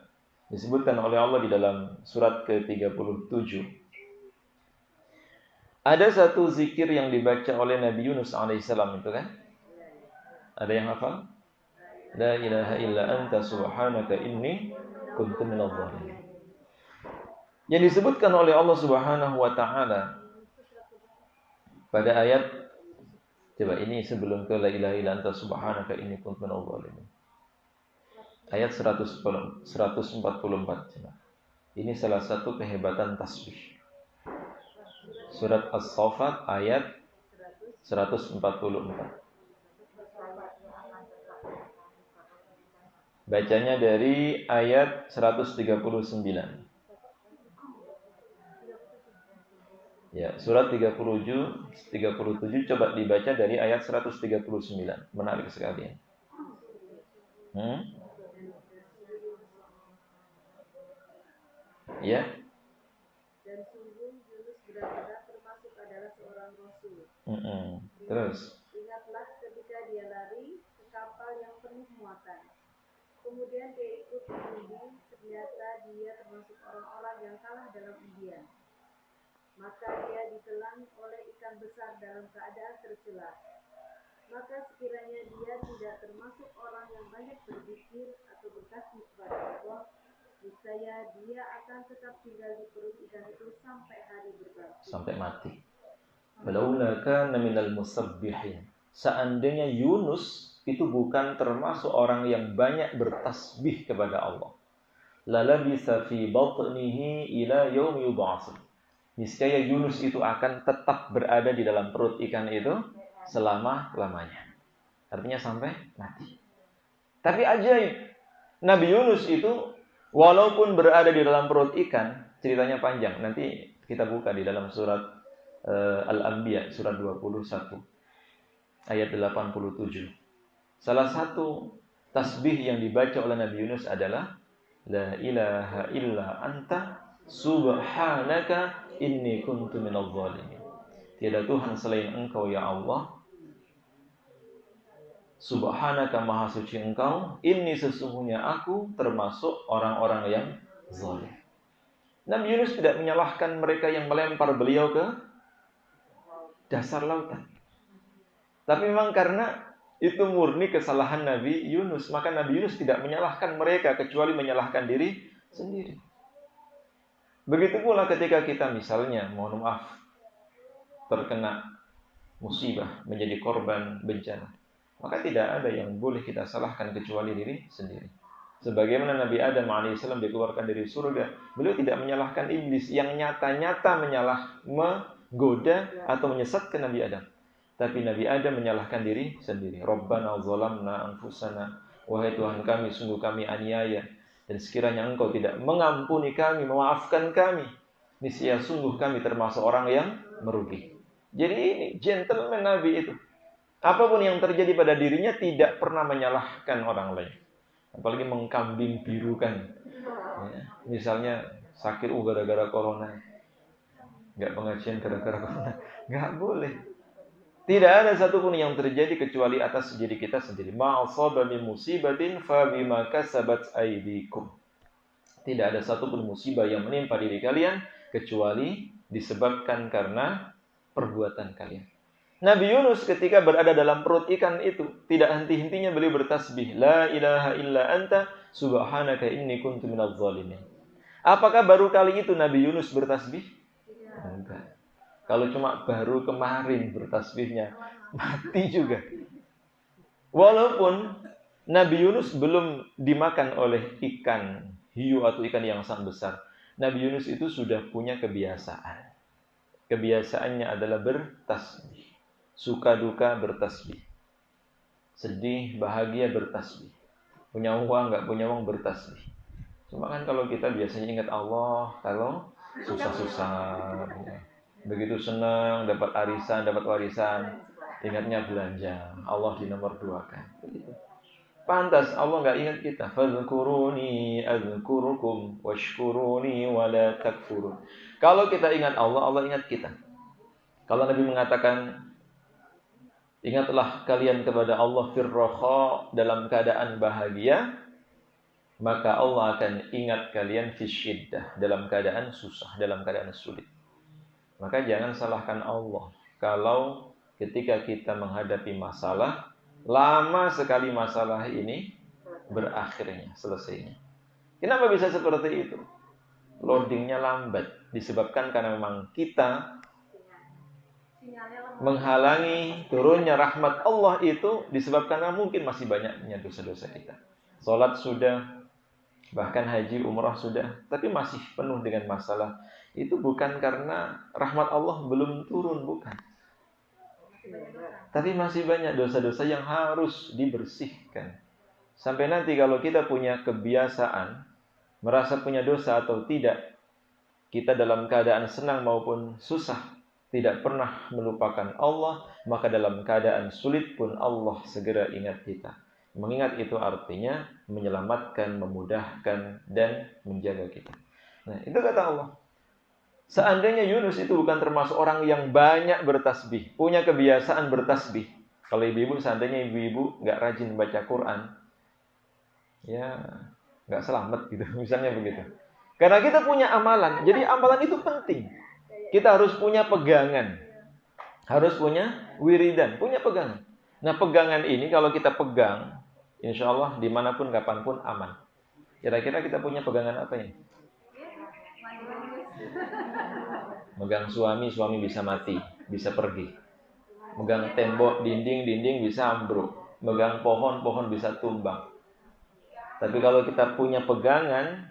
Disebutkan oleh Allah di dalam surat ke-37. Ada satu zikir yang dibaca oleh Nabi Yunus alaihissalam itu kan? Ada yang hafal? La ilaha illa anta subhanaka inni kuntu minadh dhalimin. Yang disebutkan oleh Allah Subhanahu wa taala pada ayat, coba ini sebelum ke la ilaha illa anta subhanaka inni kuntu minadh dhalimin. Ayat 144. Ini salah satu kehebatan tasbih. Surat As-Saffat ayat 144. Bacanya dari ayat 139. Ya, surat 37 coba dibaca dari ayat 139. Menarik sekali. Ya. Dan sungguh Yunus benar-benar termasuk adalah seorang rasul. Terus. Ingatlah ketika dia lari ke kapal yang penuh muatan. Kemudian dia ikut mengundi, ternyata dia termasuk orang-orang yang kalah dalam undian. Maka dia ditelan oleh ikan besar dalam keadaan tercela. Maka sekiranya dia tidak termasuk orang yang banyak berzikir atau bertasbih kepada Allah, niscaya dia akan tetap tinggal di perut ikan itu sampai hari berbakti. Sampai mati. Walaula kana minal musabbihin. Seandainya Yunus itu bukan termasuk orang yang banyak bertasbih kepada Allah, lalabisa fi batnihi ila yaumi yub'atsun. Niscaya Yunus itu akan tetap berada di dalam perut ikan itu selama-lamanya. Artinya sampai mati. Tapi ajaib, Nabi Yunus itu walaupun berada di dalam perut ikan, ceritanya panjang. Nanti kita buka di dalam surat Al-Anbiya, surat 21, ayat 87. Salah satu tasbih yang dibaca oleh Nabi Yunus adalah La ilaha illa anta subhanaka inni kuntu minadh dhalimin. Tiada Tuhan selain Engkau ya Allah. Subhanaka maha suci Engkau, inni sesungguhnya aku termasuk orang-orang yang zalim. Nabi Yunus tidak menyalahkan mereka yang melempar beliau ke dasar lautan. Tapi memang karena itu murni kesalahan Nabi Yunus, maka Nabi Yunus tidak menyalahkan mereka kecuali menyalahkan diri sendiri. Begitu pula ketika kita misalnya, mohon maaf, terkena musibah, menjadi korban bencana, maka tidak ada yang boleh kita salahkan kecuali diri sendiri. Sebagaimana Nabi Adam AS dikeluarkan dari surga, beliau tidak menyalahkan iblis yang nyata-nyata menggoda atau menyesatkan Nabi Adam. Tapi Nabi Adam menyalahkan diri sendiri. Rabbana zalamna anfusana. Wahai Tuhan kami, sungguh kami aniaya. Dan sekiranya Engkau tidak mengampuni kami, memaafkan kami, niscaya sungguh kami termasuk orang yang merugi. Jadi ini gentleman Nabi itu. Apapun yang terjadi pada dirinya tidak pernah menyalahkan orang lain. Apalagi mengkambing birukan. Ya, misalnya sakit gara-gara corona. Enggak pengajian gara-gara corona. Enggak boleh. Tidak ada satupun yang terjadi kecuali atas diri kita sendiri. Ma'asaba min musibatin fa bima kasabat aydikum. Tidak ada satupun musibah yang menimpa diri kalian kecuali disebabkan karena perbuatan kalian. Nabi Yunus ketika berada dalam perut ikan itu tidak henti-hentinya beliau bertasbih, la ilaha illa anta subhanaka inni kuntu minadh dhalimin. Apakah baru kali itu Nabi Yunus bertasbih? Enggak. Kalau cuma baru kemarin bertasbihnya, mati juga. Walaupun Nabi Yunus belum dimakan oleh ikan hiu atau ikan yang sangat besar, Nabi Yunus itu sudah punya kebiasaan. Kebiasaannya adalah bertasbih. Suka duka bertasbih. Sedih, bahagia bertasbih. Punya uang, nggak punya uang bertasbih. Cuma kan kalau kita biasanya ingat Allah, kalau susah-susah. Begitu senang dapat arisan, dapat warisan, ingatnya belanja. Allah di nomor 2 kan. Pantas Allah nggak ingat kita. Fadhkuruni adzkurukum washkuruni wala takfurun. Kalau kita ingat Allah, Allah ingat kita. Kalau Nabi mengatakan, ingatlah kalian kepada Allah firraha, dalam keadaan bahagia, maka Allah akan ingat kalian fisyiddah, dalam keadaan susah, dalam keadaan sulit. Maka jangan salahkan Allah kalau ketika kita menghadapi masalah, lama sekali masalah ini berakhirnya, selesainya. Kenapa bisa seperti itu? Loadingnya lambat, disebabkan karena memang kita menghalangi turunnya rahmat Allah itu disebabkan karena mungkin masih banyaknya dosa-dosa kita. Salat sudah, bahkan haji, umrah sudah, tapi masih penuh dengan masalah. Itu bukan karena rahmat Allah belum turun, bukan. Tapi masih banyak dosa-dosa yang harus dibersihkan. Sampai nanti kalau kita punya kebiasaan, merasa punya dosa atau tidak, kita dalam keadaan senang maupun susah, tidak pernah melupakan Allah, maka dalam keadaan sulit pun Allah segera ingat kita. Mengingat itu artinya menyelamatkan, memudahkan, dan menjaga kita. Nah, itu kata Allah. Seandainya Yunus itu bukan termasuk orang yang banyak bertasbih, punya kebiasaan bertasbih. Kalau ibu-ibu, seandainya ibu-ibu nggak rajin baca Quran, ya nggak selamat gitu, misalnya begitu. Karena kita punya amalan, jadi amalan itu penting. Kita harus punya pegangan, harus punya wiridan, punya pegangan. Nah, pegangan ini kalau kita pegang, insya Allah dimanapun, kapanpun aman. Kira-kira kita punya pegangan apa ini? Megang suami bisa mati, bisa pergi. Megang tembok, dinding bisa ambruk. Megang pohon bisa tumbang. Tapi kalau kita punya pegangan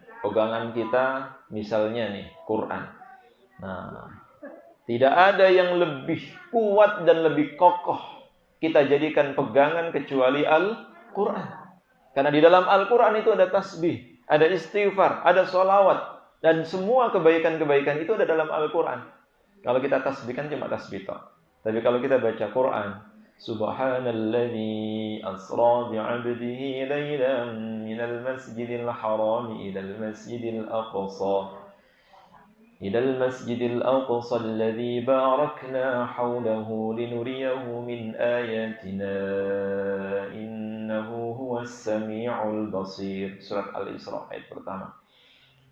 kita misalnya nih, Quran. Nah, tidak ada yang lebih kuat dan lebih kokoh kita jadikan pegangan kecuali Al-Quran. Karena di dalam Al-Quran itu ada tasbih, ada istighfar, ada sholawat. Dan semua kebaikan-kebaikan itu ada dalam Al-Quran. Kalau kita tasbihkan cuma tasbih toh. Tapi kalau kita baca Quran, Subhanalladzi asra bi'abdihi laylan minal masjidil haram ilal masjidil aqsa. Ilal masjidil aqsa alladzi barakna hawlahu linuriyahu min ayatina innahu huwas sami'ul basir. Surat Al-Isra ayat pertama.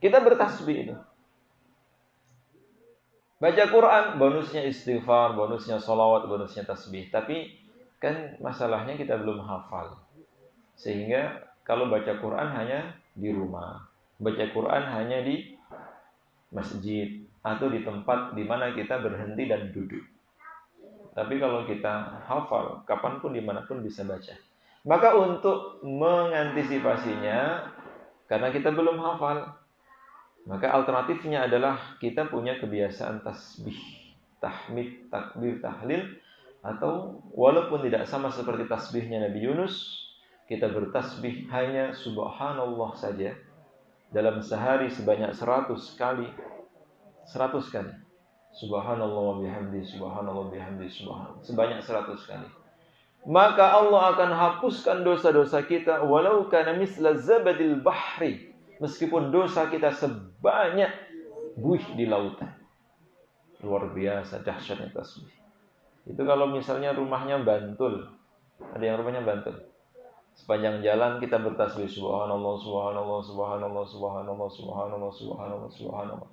Kita bertasbih itu. Baca Quran, bonusnya istighfar, bonusnya sholawat, bonusnya tasbih. Tapi kan masalahnya kita belum hafal. Sehingga kalau baca Quran hanya di rumah. Baca Quran hanya di masjid. Atau di tempat di mana kita berhenti dan duduk. Tapi kalau kita hafal, kapanpun dimanapun bisa baca. Maka untuk mengantisipasinya, karena kita belum hafal, maka alternatifnya adalah kita punya kebiasaan tasbih, tahmid, takbir, tahlil, atau walaupun tidak sama seperti tasbihnya Nabi Yunus, kita bertasbih hanya subhanallah saja dalam sehari sebanyak 100 kali. 100 kali. Subhanallah wa bihamdi, subhanallah wa bihamdi, subhanallah. Sebanyak 100 kali. Maka Allah akan hapuskan dosa-dosa kita walau kana misla zabadil bahri. Meskipun dosa kita sebanyak buih di lautan. Luar biasa dahsyatnya tasbih. Itu kalau misalnya rumahnya Bantul. Ada yang rumahnya Bantul. Sepanjang jalan kita bertasbih subhanallah, subhanallah, subhanallah, subhanallah, subhanallah, subhanallah, subhanallah.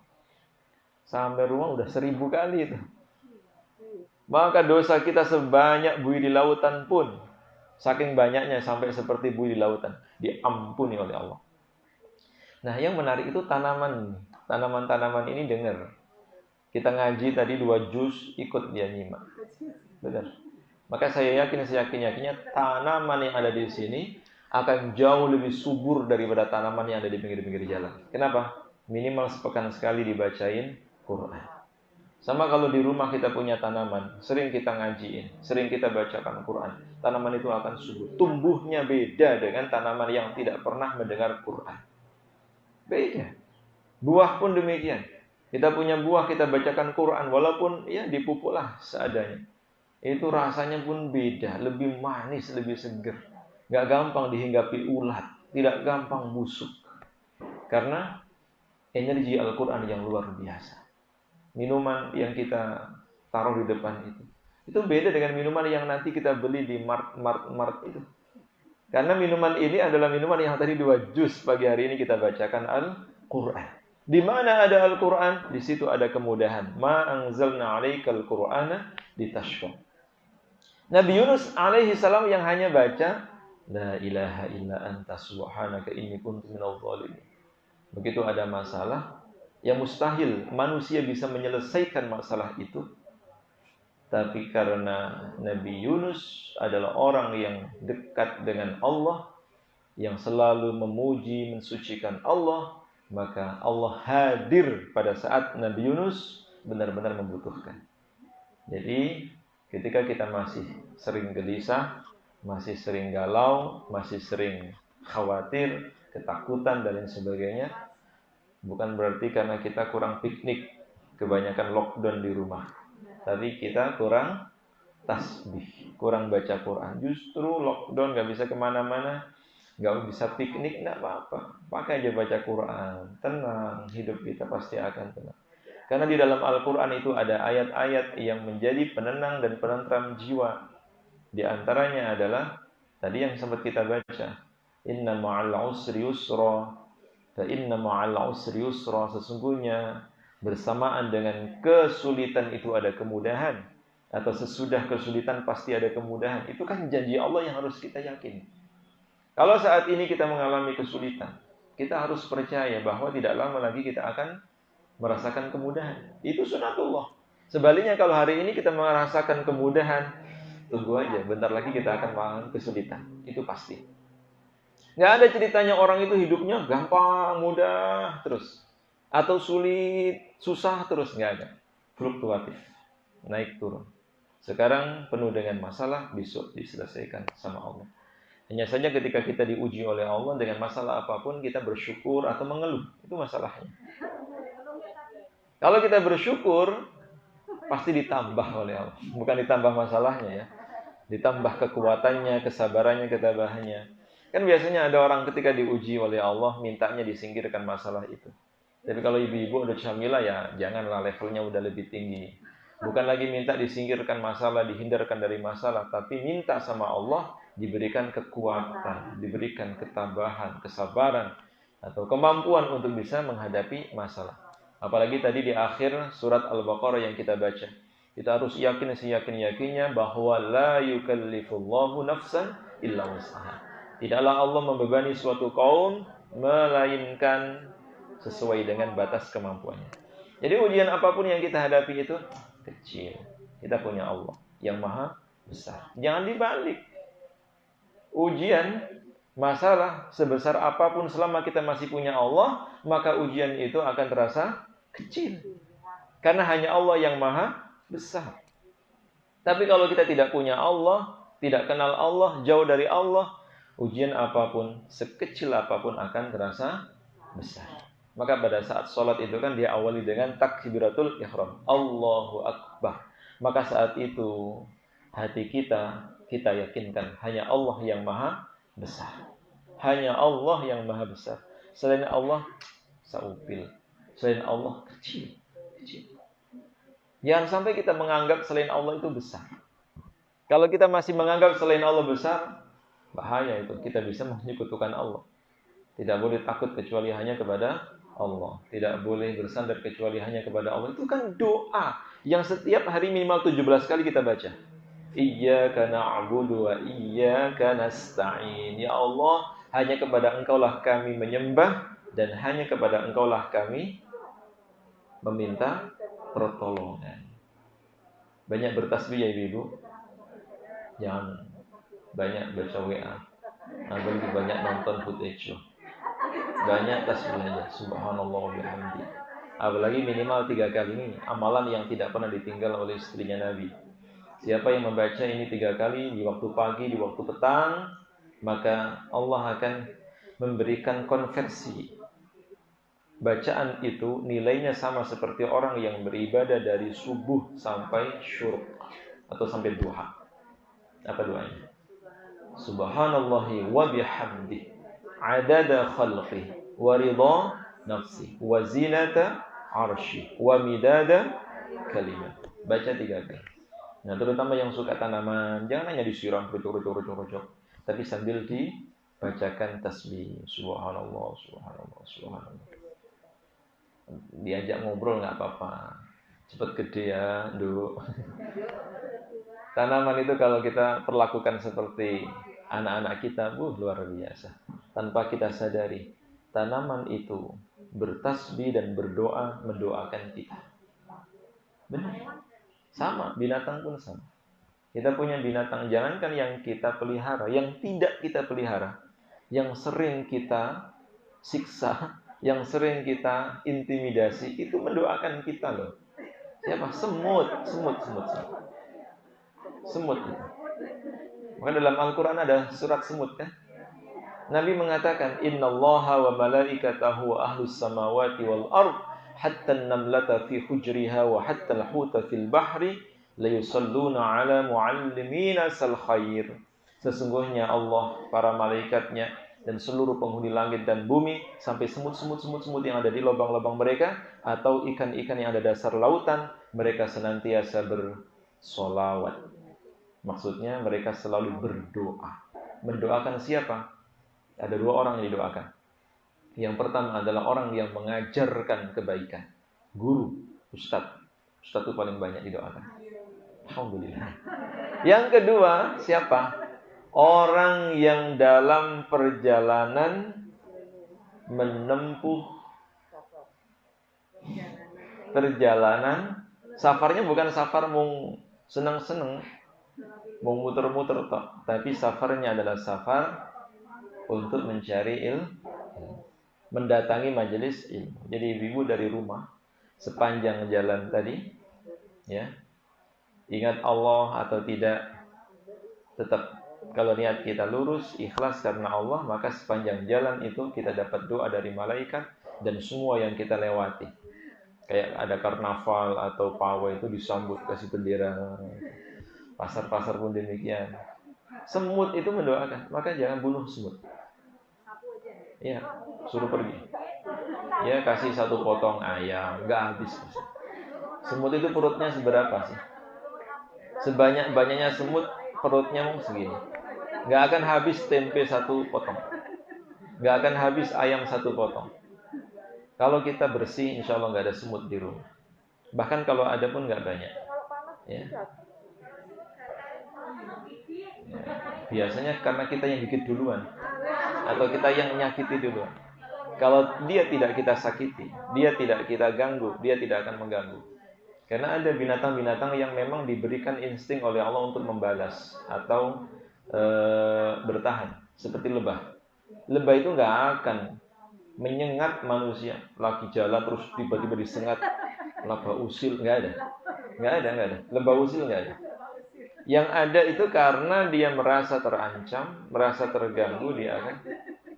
Sampai rumah udah 1000 kali itu. Maka dosa kita sebanyak buih di lautan pun, saking banyaknya sampai seperti buih di lautan, diampuni oleh Allah. Nah, yang menarik itu tanaman. Tanaman-tanaman ini dengar. Kita ngaji tadi 2 juz, ikut dia nyimak. Benar. Maka saya yakin-yakinnya tanaman yang ada di sini akan jauh lebih subur daripada tanaman yang ada di pinggir-pinggir jalan. Kenapa? Minimal sepekan sekali dibacain Quran. Sama kalau di rumah kita punya tanaman, sering kita ngajiin, sering kita bacakan Quran, tanaman itu akan subur. Tumbuhnya beda dengan tanaman yang tidak pernah mendengar Quran. Beda. Buah pun demikian. Kita punya buah, kita bacakan Quran, walaupun ya dipupuklah seadanya. Itu rasanya pun beda, lebih manis, lebih seger. Gak gampang dihinggapi ulat, tidak gampang busuk. Karena energi Al-Quran yang luar biasa. Minuman yang kita taruh di depan itu beda dengan minuman yang nanti kita beli di mart itu. Karena minuman ini adalah minuman yang tadi 2 juz pagi hari ini kita bacakan Al-Quran. Di mana ada Al-Quran, di situ ada kemudahan. Ma anzalna 'alaikal Qur'ana litashqa. Nabi Yunus alaihi salam yang hanya baca la ilaha illa anta subhanaka inni kuntu minadh dhalimin. Begitu ada masalah yang mustahil manusia bisa menyelesaikan masalah itu. Tapi karena Nabi Yunus adalah orang yang dekat dengan Allah, yang selalu memuji, mensucikan Allah, maka Allah hadir pada saat Nabi Yunus benar-benar membutuhkan. Jadi ketika kita masih sering gelisah, masih sering galau, masih sering khawatir, ketakutan, dan lain sebagainya, bukan berarti karena kita kurang piknik, kebanyakan lockdown di rumah, tapi kita kurang tasbih, kurang baca Quran. Justru lockdown gak bisa kemana-mana, gak bisa piknik, gak apa-apa, pakai aja baca Quran, tenang, hidup kita pasti akan tenang. Karena di dalam Al-Quran itu ada ayat-ayat yang menjadi penenang dan penentram jiwa. Di antaranya adalah tadi yang sempat kita baca, inna ma'al usri yusra, fa inna ma'al usri yusra, sesungguhnya bersamaan dengan kesulitan itu ada kemudahan, atau sesudah kesulitan pasti ada kemudahan. Itu kan janji Allah yang harus kita yakini. Kalau saat ini kita mengalami kesulitan, kita harus percaya bahwa tidak lama lagi kita akan merasakan kemudahan. Itu sunatullah. Sebaliknya kalau hari ini kita merasakan kemudahan, tunggu aja, bentar lagi kita akan mengalami kesulitan. Itu pasti. Nggak ada ceritanya orang itu hidupnya gampang, mudah terus, atau sulit, susah terus, nggak ada. Fluktuatif, naik turun. Sekarang penuh dengan masalah, besok diselesaikan sama Allah. Hanya saja ketika kita diuji oleh Allah dengan masalah apapun, kita bersyukur atau mengeluh. Itu masalahnya. Kalau kita bersyukur, pasti ditambah oleh Allah. Bukan ditambah masalahnya ya. Ditambah kekuatannya, kesabarannya, ketabahannya. Kan biasanya ada orang ketika diuji oleh Allah, mintanya disingkirkan masalah itu. Tapi kalau ibu-ibu udah syamilah ya, janganlah, levelnya udah lebih tinggi. Bukan lagi minta disingkirkan masalah, dihindarkan dari masalah, tapi minta sama Allah diberikan kekuatan, diberikan ketabahan, kesabaran, atau kemampuan untuk bisa menghadapi masalah. Apalagi tadi di akhir surat Al-Baqarah yang kita baca, kita harus yakin seyakin-yakinnya bahwa la yukallifullahu nafsan illa wus'aha. Tidaklah Allah membebani suatu kaum melainkan sesuai dengan batas kemampuannya. Jadi ujian apapun yang kita hadapi itu kecil. Kita punya Allah yang maha besar. Jangan dibalik. Ujian, masalah sebesar apapun selama kita masih punya Allah, maka ujian itu akan terasa kecil. Karena hanya Allah yang maha besar. Tapi kalau kita tidak punya Allah, tidak kenal Allah, jauh dari Allah, ujian apapun, sekecil apapun akan terasa besar. Maka pada saat sholat itu kan dia awali dengan takbiratul ihram, Allahu Akbar. Maka saat itu hati kita yakinkan hanya Allah yang maha besar. Hanya Allah yang maha besar. Selain Allah, saupil. Selain Allah, kecil. Jangan sampai kita menganggap selain Allah itu besar. Kalau kita masih menganggap selain Allah besar, bahaya itu. Kita bisa menyekutukan Allah. Tidak boleh takut kecuali hanya kepada Allah. Tidak boleh bersandar kecuali hanya kepada Allah. Itu kan doa yang setiap hari minimal 17 kali kita baca. Iyyaka na'budu wa iyyaka nasta'in. Ya Allah, hanya kepada Engkaulah kami menyembah dan hanya kepada Engkaulah kami meminta pertolongan. Banyak bertasbih ya ibu. Jangan banyak baca WA. Lebih banyak nonton footage. Banyak tasbih aja. Subhanallah wa bihamdi. Apalagi minimal 3 kali ini amalan yang tidak pernah ditinggal oleh istrinya Nabi. Siapa yang membaca ini 3 kali di waktu pagi, di waktu petang, maka Allah akan memberikan konversi. Bacaan itu nilainya sama seperti orang yang beribadah dari subuh sampai syuruk atau sampai duha. Apa doanya? Subhanallahi wa bihamdi adada khalqi wa ridha nafsi wa zinata arsy wa midada kalimat. Baca 3 kali. Nah, terutama yang suka tanaman, jangan hanya disiram rocok, tapi sambil dibacakan tasbih. Subhanallah, subhanallah, subhanallah. Diajak ngobrol nggak apa-apa. Cepat gede ya, Nduk. Tanaman itu kalau kita perlakukan seperti anak-anak kita, luar biasa. Tanpa kita sadari, tanaman itu bertasbih dan berdoa mendoakan kita. Benar. Sama, binatang pun sama. Kita punya binatang, jangankan yang kita pelihara, yang tidak kita pelihara, yang sering kita siksa, yang sering kita intimidasi, itu mendoakan kita loh. Siapa? Semut. Semut. Maka dalam Al-Quran ada surat semut kan? Nabi mengatakan, "Innallaha wa malaikatahu wa ahlus samawati wal ard hatta an-namlata fi hujriha wa hatta al-huta fil bahri la yusalluna ala muallimina sal khair." Sesungguhnya Allah, para malaikatnya, dan seluruh penghuni langit dan bumi, sampai semut-semut yang ada di lubang-lubang mereka, atau ikan-ikan yang ada dasar lautan, mereka senantiasa bersolawat. Maksudnya mereka selalu berdoa. Mendoakan siapa? Ada dua orang yang didoakan. Yang pertama adalah orang yang mengajarkan kebaikan. Guru, ustadz. Ustadz itu paling banyak didoakan. Alhamdulillah. Yang kedua, siapa? Orang yang dalam perjalanan menempuh perjalanan. Safarnya bukan safar mau senang-senang, mau muter-muter, tapi safarnya adalah safar untuk mencari ilmu, mendatangi majelis ilmu. Jadi ibu dari rumah sepanjang jalan tadi, ya, ingat Allah atau tidak, tetap kalau niat kita lurus, ikhlas karena Allah, maka sepanjang jalan itu kita dapat doa dari malaikat dan semua yang kita lewati. Kayak ada karnaval atau pawai itu disambut kasih bendera. Pasar-pasar pun demikian. Semut itu mendoakan, maka jangan bunuh semut. Ya, suruh pergi. Ya, kasih satu potong ayam, nggak habis. Semut itu perutnya seberapa sih? Sebanyak-banyaknya semut perutnya mau segini. Nggak akan habis tempe satu potong. Nggak akan habis ayam satu potong. Kalau kita bersih, insya Allah nggak ada semut di rumah. Bahkan kalau ada pun nggak banyak. Ya. Biasanya karena kita yang gigit duluan, atau kita yang menyakiti duluan. Kalau dia tidak kita sakiti, dia tidak kita ganggu, dia tidak akan mengganggu. Karena ada binatang-binatang yang memang diberikan insting oleh Allah untuk membalas atau bertahan, seperti lebah. Lebah itu nggak akan menyengat manusia, lagi jalan terus tiba-tiba disengat. Lebah usil nggak ada. Lebah usil nggak ada. Yang ada itu karena dia merasa terancam, merasa terganggu, dia akan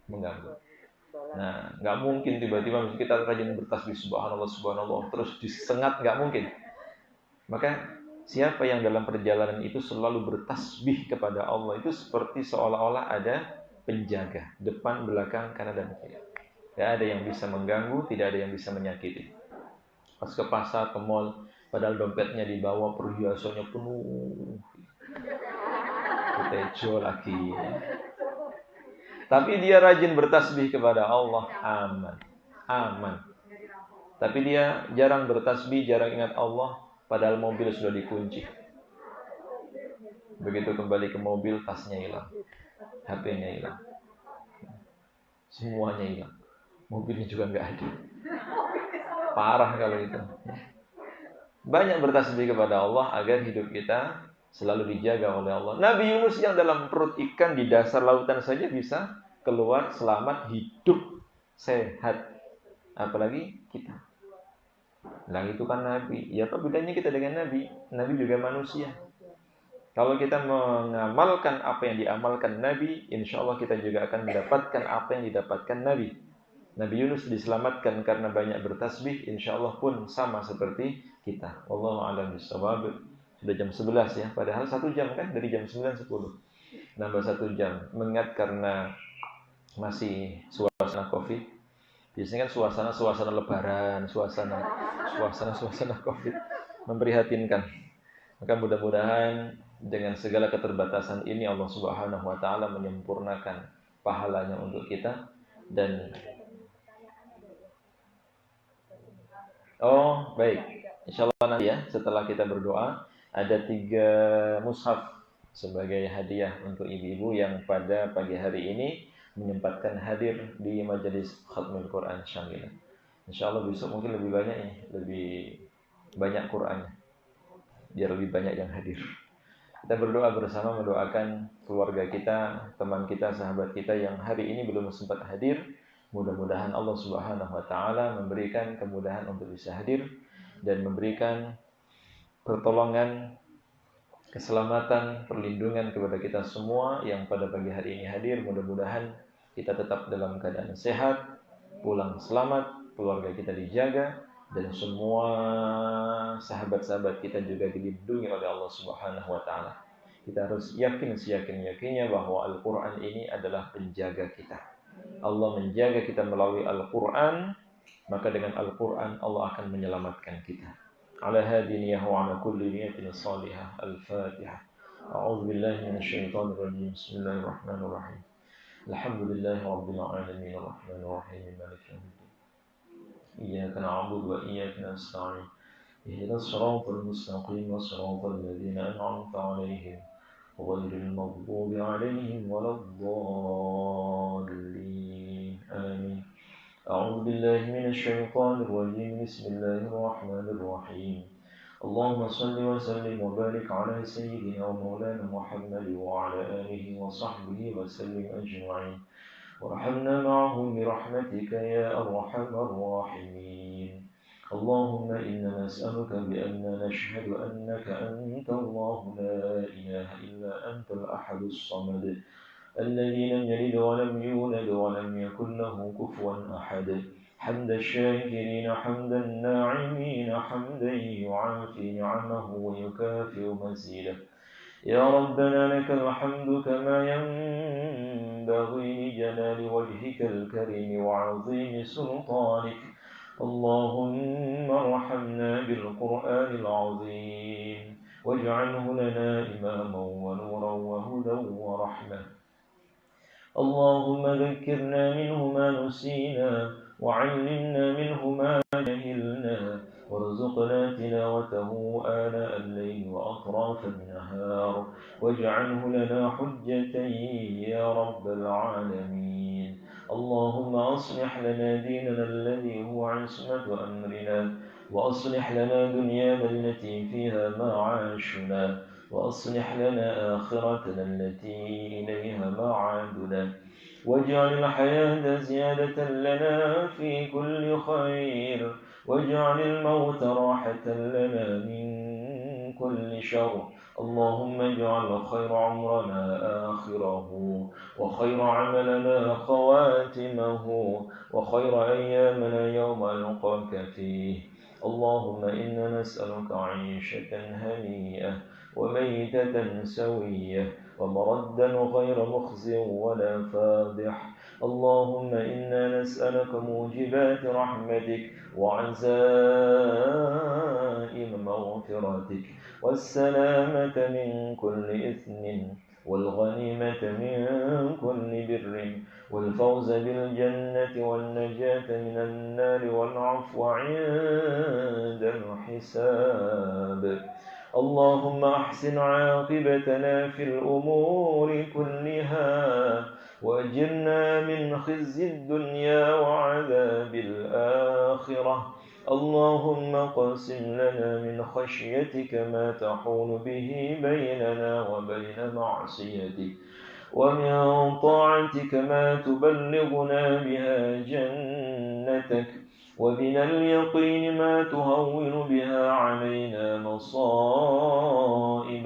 mengganggu. Nah, nggak mungkin tiba-tiba kita rajin bertasbih subhanallah terus disengat, nggak mungkin. Maka siapa yang dalam perjalanan itu selalu bertasbih kepada Allah, itu seperti seolah-olah ada penjaga depan, belakang, kanan dan kiri. Tidak ada yang bisa mengganggu, tidak ada yang bisa menyakiti. Pas ke pasar, ke mall, padahal dompetnya dibawa, perhiasannya penuh, tejo lagi. Tapi dia rajin bertasbih kepada Allah, aman. Tapi dia jarang bertasbih, jarang ingat Allah, padahal mobil sudah dikunci. Begitu kembali ke mobil, tasnya hilang, HP-nya hilang, semuanya hilang, mobilnya juga nggak ada. Parah kalau itu. Banyak bertasbih kepada Allah agar hidup kita selalu dijaga oleh Allah. Nabi Yunus yang dalam perut ikan di dasar lautan saja bisa keluar selamat, hidup, sehat. Apalagi kita. Nah itu kan Nabi. Ya apa bedanya kita dengan Nabi? Nabi juga manusia. Kalau kita mengamalkan apa yang diamalkan Nabi, insya Allah kita juga akan mendapatkan apa yang didapatkan Nabi. Nabi Yunus diselamatkan karena banyak bertasbih, insya Allah pun sama seperti kita. Wallahu a'lam bishawab. Sudah jam 11 ya, padahal 1 jam kan, dari jam 9.10 nambah 1 jam. Mengingat karena masih suasana Covid. Biasanya kan suasana lebaran, suasana Covid memprihatinkan. Maka mudah-mudahan dengan segala keterbatasan ini Allah Subhanahu wa taala menyempurnakan pahalanya untuk kita. Dan baik, insyaallah nanti ya setelah kita berdoa ada 3 mushaf sebagai hadiah untuk ibu-ibu yang pada pagi hari ini menyempatkan hadir di majelis khatmul Quran Syamil. Insyaallah besok mungkin lebih banyak nih, lebih banyak Qurannya. Biar lebih banyak yang hadir. Kita berdoa bersama mendoakan keluarga kita, teman kita, sahabat kita yang hari ini belum sempat hadir. Mudah-mudahan Allah Subhanahu wa taala memberikan kemudahan untuk bisa hadir dan memberikan pertolongan, keselamatan, perlindungan kepada kita semua yang pada pagi hari ini hadir. Mudah-mudahan kita tetap dalam keadaan sehat, pulang selamat, keluarga kita dijaga, dan semua sahabat-sahabat kita juga dilindungi oleh Allah Subhanahu wa taala. Kita harus yakin seyakin-yakinnya bahwa Al-Qur'an ini adalah penjaga kita. Allah menjaga kita melalui Al-Qur'an, maka dengan Al-Qur'an Allah akan menyelamatkan kita. Ala hadhihi wa ala kulli niyatin salihah. Al-Fatihah. A'udzu billahi minasyaitonir rajim. Bismillahirrahmanirrahim. Alhamdulillahi rabbil alamin arrahmanir rahim maliki yaumiddin. Iyyaka na'budu wa iyyaka nasta'in. Ihdinas siratal mustaqim siratal ladzina an'amta 'alaihim ghairil maghdubi 'alaihim waladdallin. Amin. A'udzu billahi minasy syaithanir rajim. Bismillahirrahmanir rahim. Allahumma shalli wa sallim wa barik ala sayyidina wa maulana Muhammad wa ala alihi wa sahbihi wa sallim ajma'in. وارحمنا معهم برحمتك يا أرحم الراحمين. اللهم إنا نسألك بأننا نشهد أنك أنت الله لا إله إلا أنت الأحد الصمد الذي لم يلد ولم يولد ولم يكن له كفوا أحد. حمد الشاكرين حمد الناعمين حمدا يعافي نعمه ويكافئ مزيده. يا ربنا لك الحمد كما ينبغي لجلال وجهك الكريم وعظيم سلطانك. اللهم ارحمنا بالقرآن العظيم واجعله لنا إماما ونورا وهدى ورحمة. اللهم ذكرنا منه ما نسينا وعلمنا منه ما جهلنا وارزقنا تلاوته آناء الليل وأطراف النهار واجعله لنا حجة يا رب العالمين. اللهم أصلح لنا ديننا الذي هو عصمة أمرنا وأصلح لنا دنيانا التي فيها معاشنا وأصلح لنا آخرتنا التي إليها معادنا واجعل الحياة زيادة لنا في كل خير واجعل الموت راحة لنا من كل شر. اللهم اجعل خير عمرنا آخره وخير عملنا خواتمه وخير أيامنا يوم نلقاك فيه. اللهم إنا نسألك عيشة هنيئة وميتة سوية ومردا غير مخزي ولا فاضح. اللهم إنا نسألك موجبات رحمتك وعزائم مغفرتك والسلامة من كل إثم والغنيمة من كل بر والفوز بالجنة والنجاة من النار والعفو عند الحساب. اللهم أحسن عاقبتنا في الأمور كلها وأجرنا من خزي الدنيا وعذاب الآخرة. اللهم اقسم لنا من خشيتك ما تحول به بيننا وبين معصيتك ومن طاعتك ما تبلغنا بها جنتك ومن اليقين ما تهون بها علينا مصائب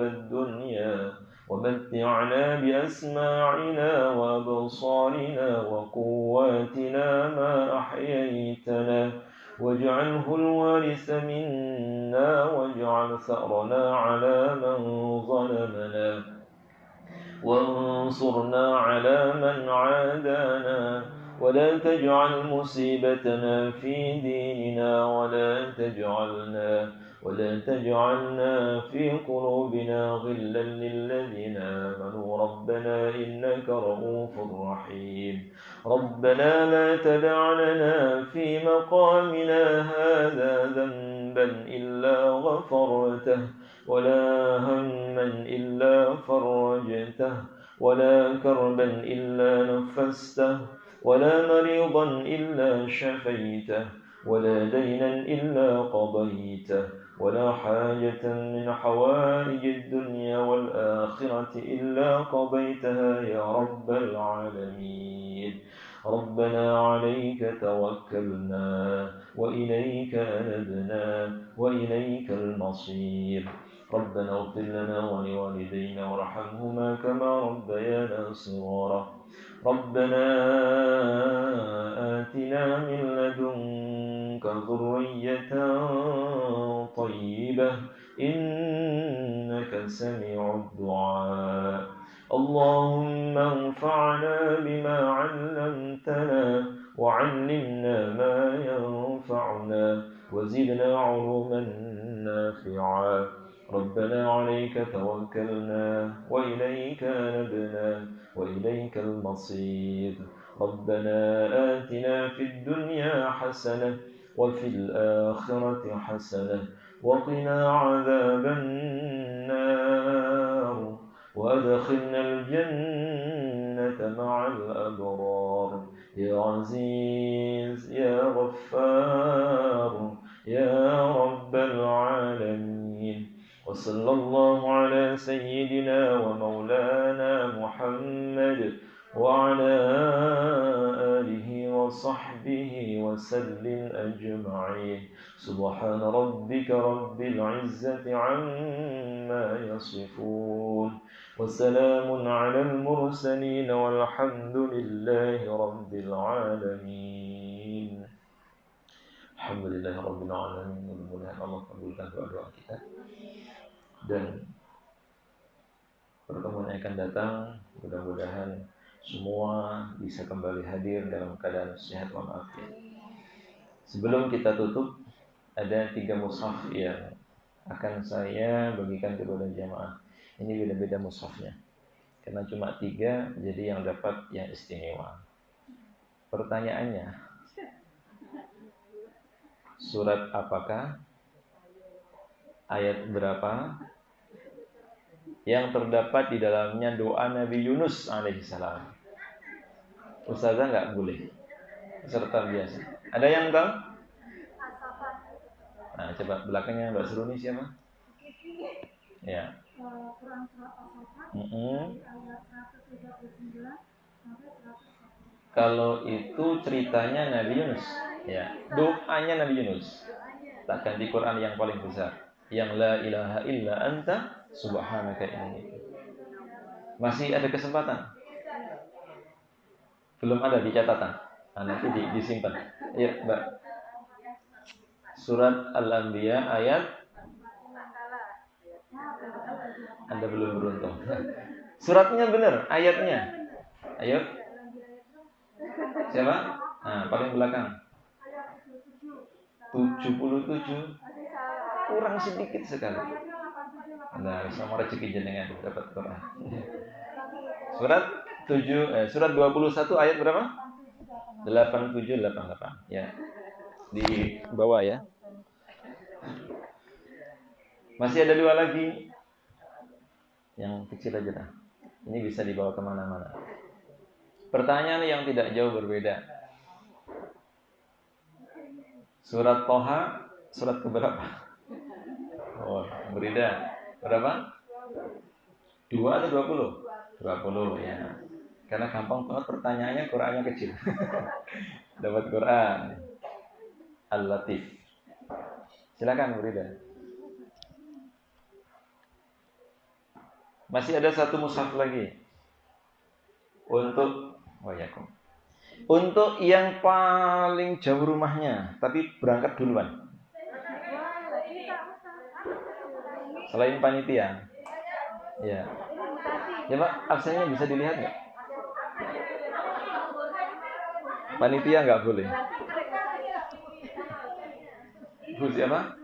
الدنيا ومتعنا بأسماعنا وأبصارنا وقواتنا ما أحييتنا واجعله الوارث منا واجعل ثأرنا على من ظلمنا وانصرنا على من عادانا ولا تجعل مصيبتنا في ديننا ولا تجعلنا في قلوبنا غلا للذين آمنوا ربنا إنك رؤوف رحيم. ربنا لا تدع لنا في مقامنا هذا ذنبا إلا غفرته ولا هما إلا فرجته ولا كربا إلا نفسته ولا مريضا إلا شفيته ولا دينا إلا قضيته ولا حاجة من حوائج الدنيا والآخرة إلا قضيتها يا رب العالمين. ربنا عليك توكلنا وإليك أنبنا وإليك المصير. ربنا اغفر لنا ولوالدينا وارحمهما كما ربيانا صغارا. ربنا آتنا من لدنك ذرية طيبة إنك سميع الدعاء اللهم انفعنا بما علمتنا وعلمنا ما ينفعنا وزدنا علوما نافعا ربنا عليك توكلنا وإليك نبنا وإليك المصير ربنا آتنا في الدنيا حسنة وفي الآخرة حسنة وقنا عذاب النار وأدخلنا الجنة مع الأبرار يا عزيز يا غفار يا رب العالمين وصلى الله على سيدنا ومولانا محمد وعلى آله وصحبه وسلم أجمعين سبحان ربك رب العزة عما يصفون وسلام على المرسلين والحمد لله رب العالمين. Alhamdulillah Rabbil Alamin. Mudah-mudahan Allah kabulkan doa-doa kita. Dan pertemuan yang akan datang, mudah-mudahan semua bisa kembali hadir dalam keadaan sehat walafiat. Sebelum kita tutup, ada 3 mushaf yang akan saya bagikan kepada jamaah. Ini beda-beda mushafnya. Karena cuma 3, jadi yang dapat yang istimewa. Pertanyaannya, surat apakah? Ayat berapa? Yang terdapat di dalamnya doa Nabi Yunus alaihissalam. Ustazah nggak boleh, peserta biasa. Ada yang tahu? Nah, coba belakangnya Mbak Suruni siapa? Ya. Quran surat As-Saffat ayat 139 sampai 140. Kalau itu ceritanya Nabi Yunus, ya. Doanya Nabi Yunus. Tak ganti Quran yang paling besar, yang la ilaha illa anta subhanaka inni. Masih ada kesempatan? Belum ada di catatan. Nah, nanti disimpan. Ya, Mbak. Surat Al-Anbiya ayat, Anda belum beruntung. Suratnya benar, ayatnya. Ayo. Siapa? Nah, paling belakang. 77. Kurang sedikit sekali. Nah, sama rezeki jenengan dapat Quran. Surat 21 ayat berapa? 8788 ya. Di bawah ya. Masih ada 2 lagi. Yang kecil aja dah. Ini bisa dibawa kemana-mana. Pertanyaan yang tidak jauh berbeda. Surat Toha, surat keberapa? Oh, berbeda. Berapa? 2 atau 20? 20 ya. Karena gampang banget pertanyaannya, Qurannya kecil. Dapat Quran. Al-Latif. Silakan Burida. Masih ada 1 mushaf lagi. Untuk yang paling jauh rumahnya, tapi berangkat duluan. Selain panitia. Ya. Ya Pak, absennya bisa dilihat nggak? Panitia nggak boleh. Bu siapa?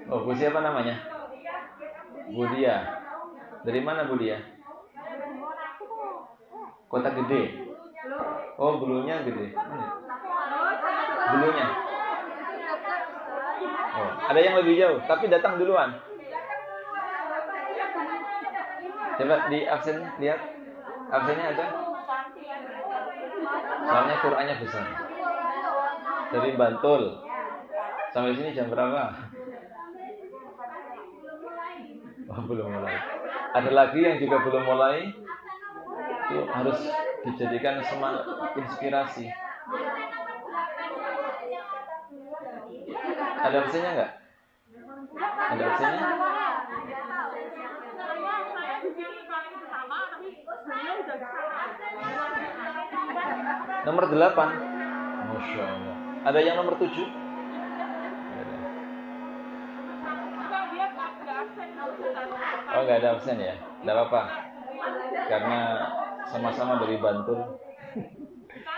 Oh, Bu siapa namanya? Bu Dia. Dari mana Bu Dia? Kota Gede. Oh, bulunya gede. Bulunya. Oh, ada yang lebih jauh, tapi datang duluan. Coba di absen lihat. Absennya ada? Soalnya Qur'annya besar. Dari Bantul sampai sini jam berapa? Oh, belum mulai. Ada lagi yang juga belum mulai. Itu harus dijadikan semangat, inspirasi. Ada absennya enggak? Ada absennya? Nomor 8. Masya Allah. Ada yang nomor 7? Oh, nggak ada absen ya? Nggak apa-apa. Karena sama-sama dari Bantul.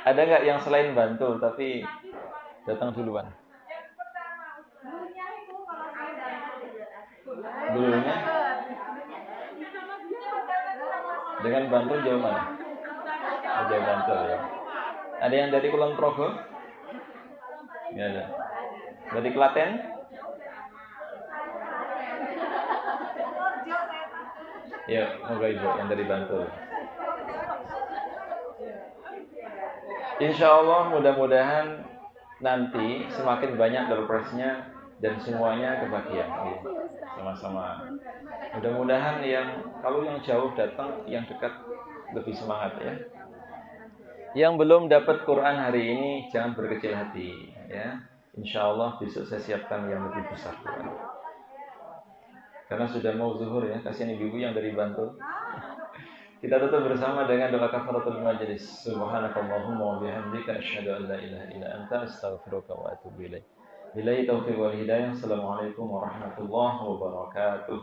Ada nggak yang selain Bantul tapi datang duluan? Dulunya dengan Bantul jauh mana? Oh, jauh Bantul ya. Ada yang dari Kulon Progo? Nggak ada. Dari Klaten? Ya, moga ibu yang dari Bantul. Insya Allah mudah-mudahan nanti semakin banyak doorprize-nya dan semuanya kebahagiaan. Ya. Sama-sama. Mudah-mudahan kalau yang jauh datang, yang dekat lebih semangat ya. Yang belum dapat Quran hari ini jangan berkecil hati ya. Insya Allah besok saya siapkan yang lebih besar Quran. Karena sudah mau zuhur ya, kasihan ibu-ibu yang dari Bantul. Kita tutup bersama dengan doa kafaratul majlis. Subhanakallahumma wa bihamdika asyhadu an la ilaha illa anta astaghfiruka wa atubu ilaik. Billahi taufiq wal hidayah. Assalamualaikum warahmatullahi wabarakatuh.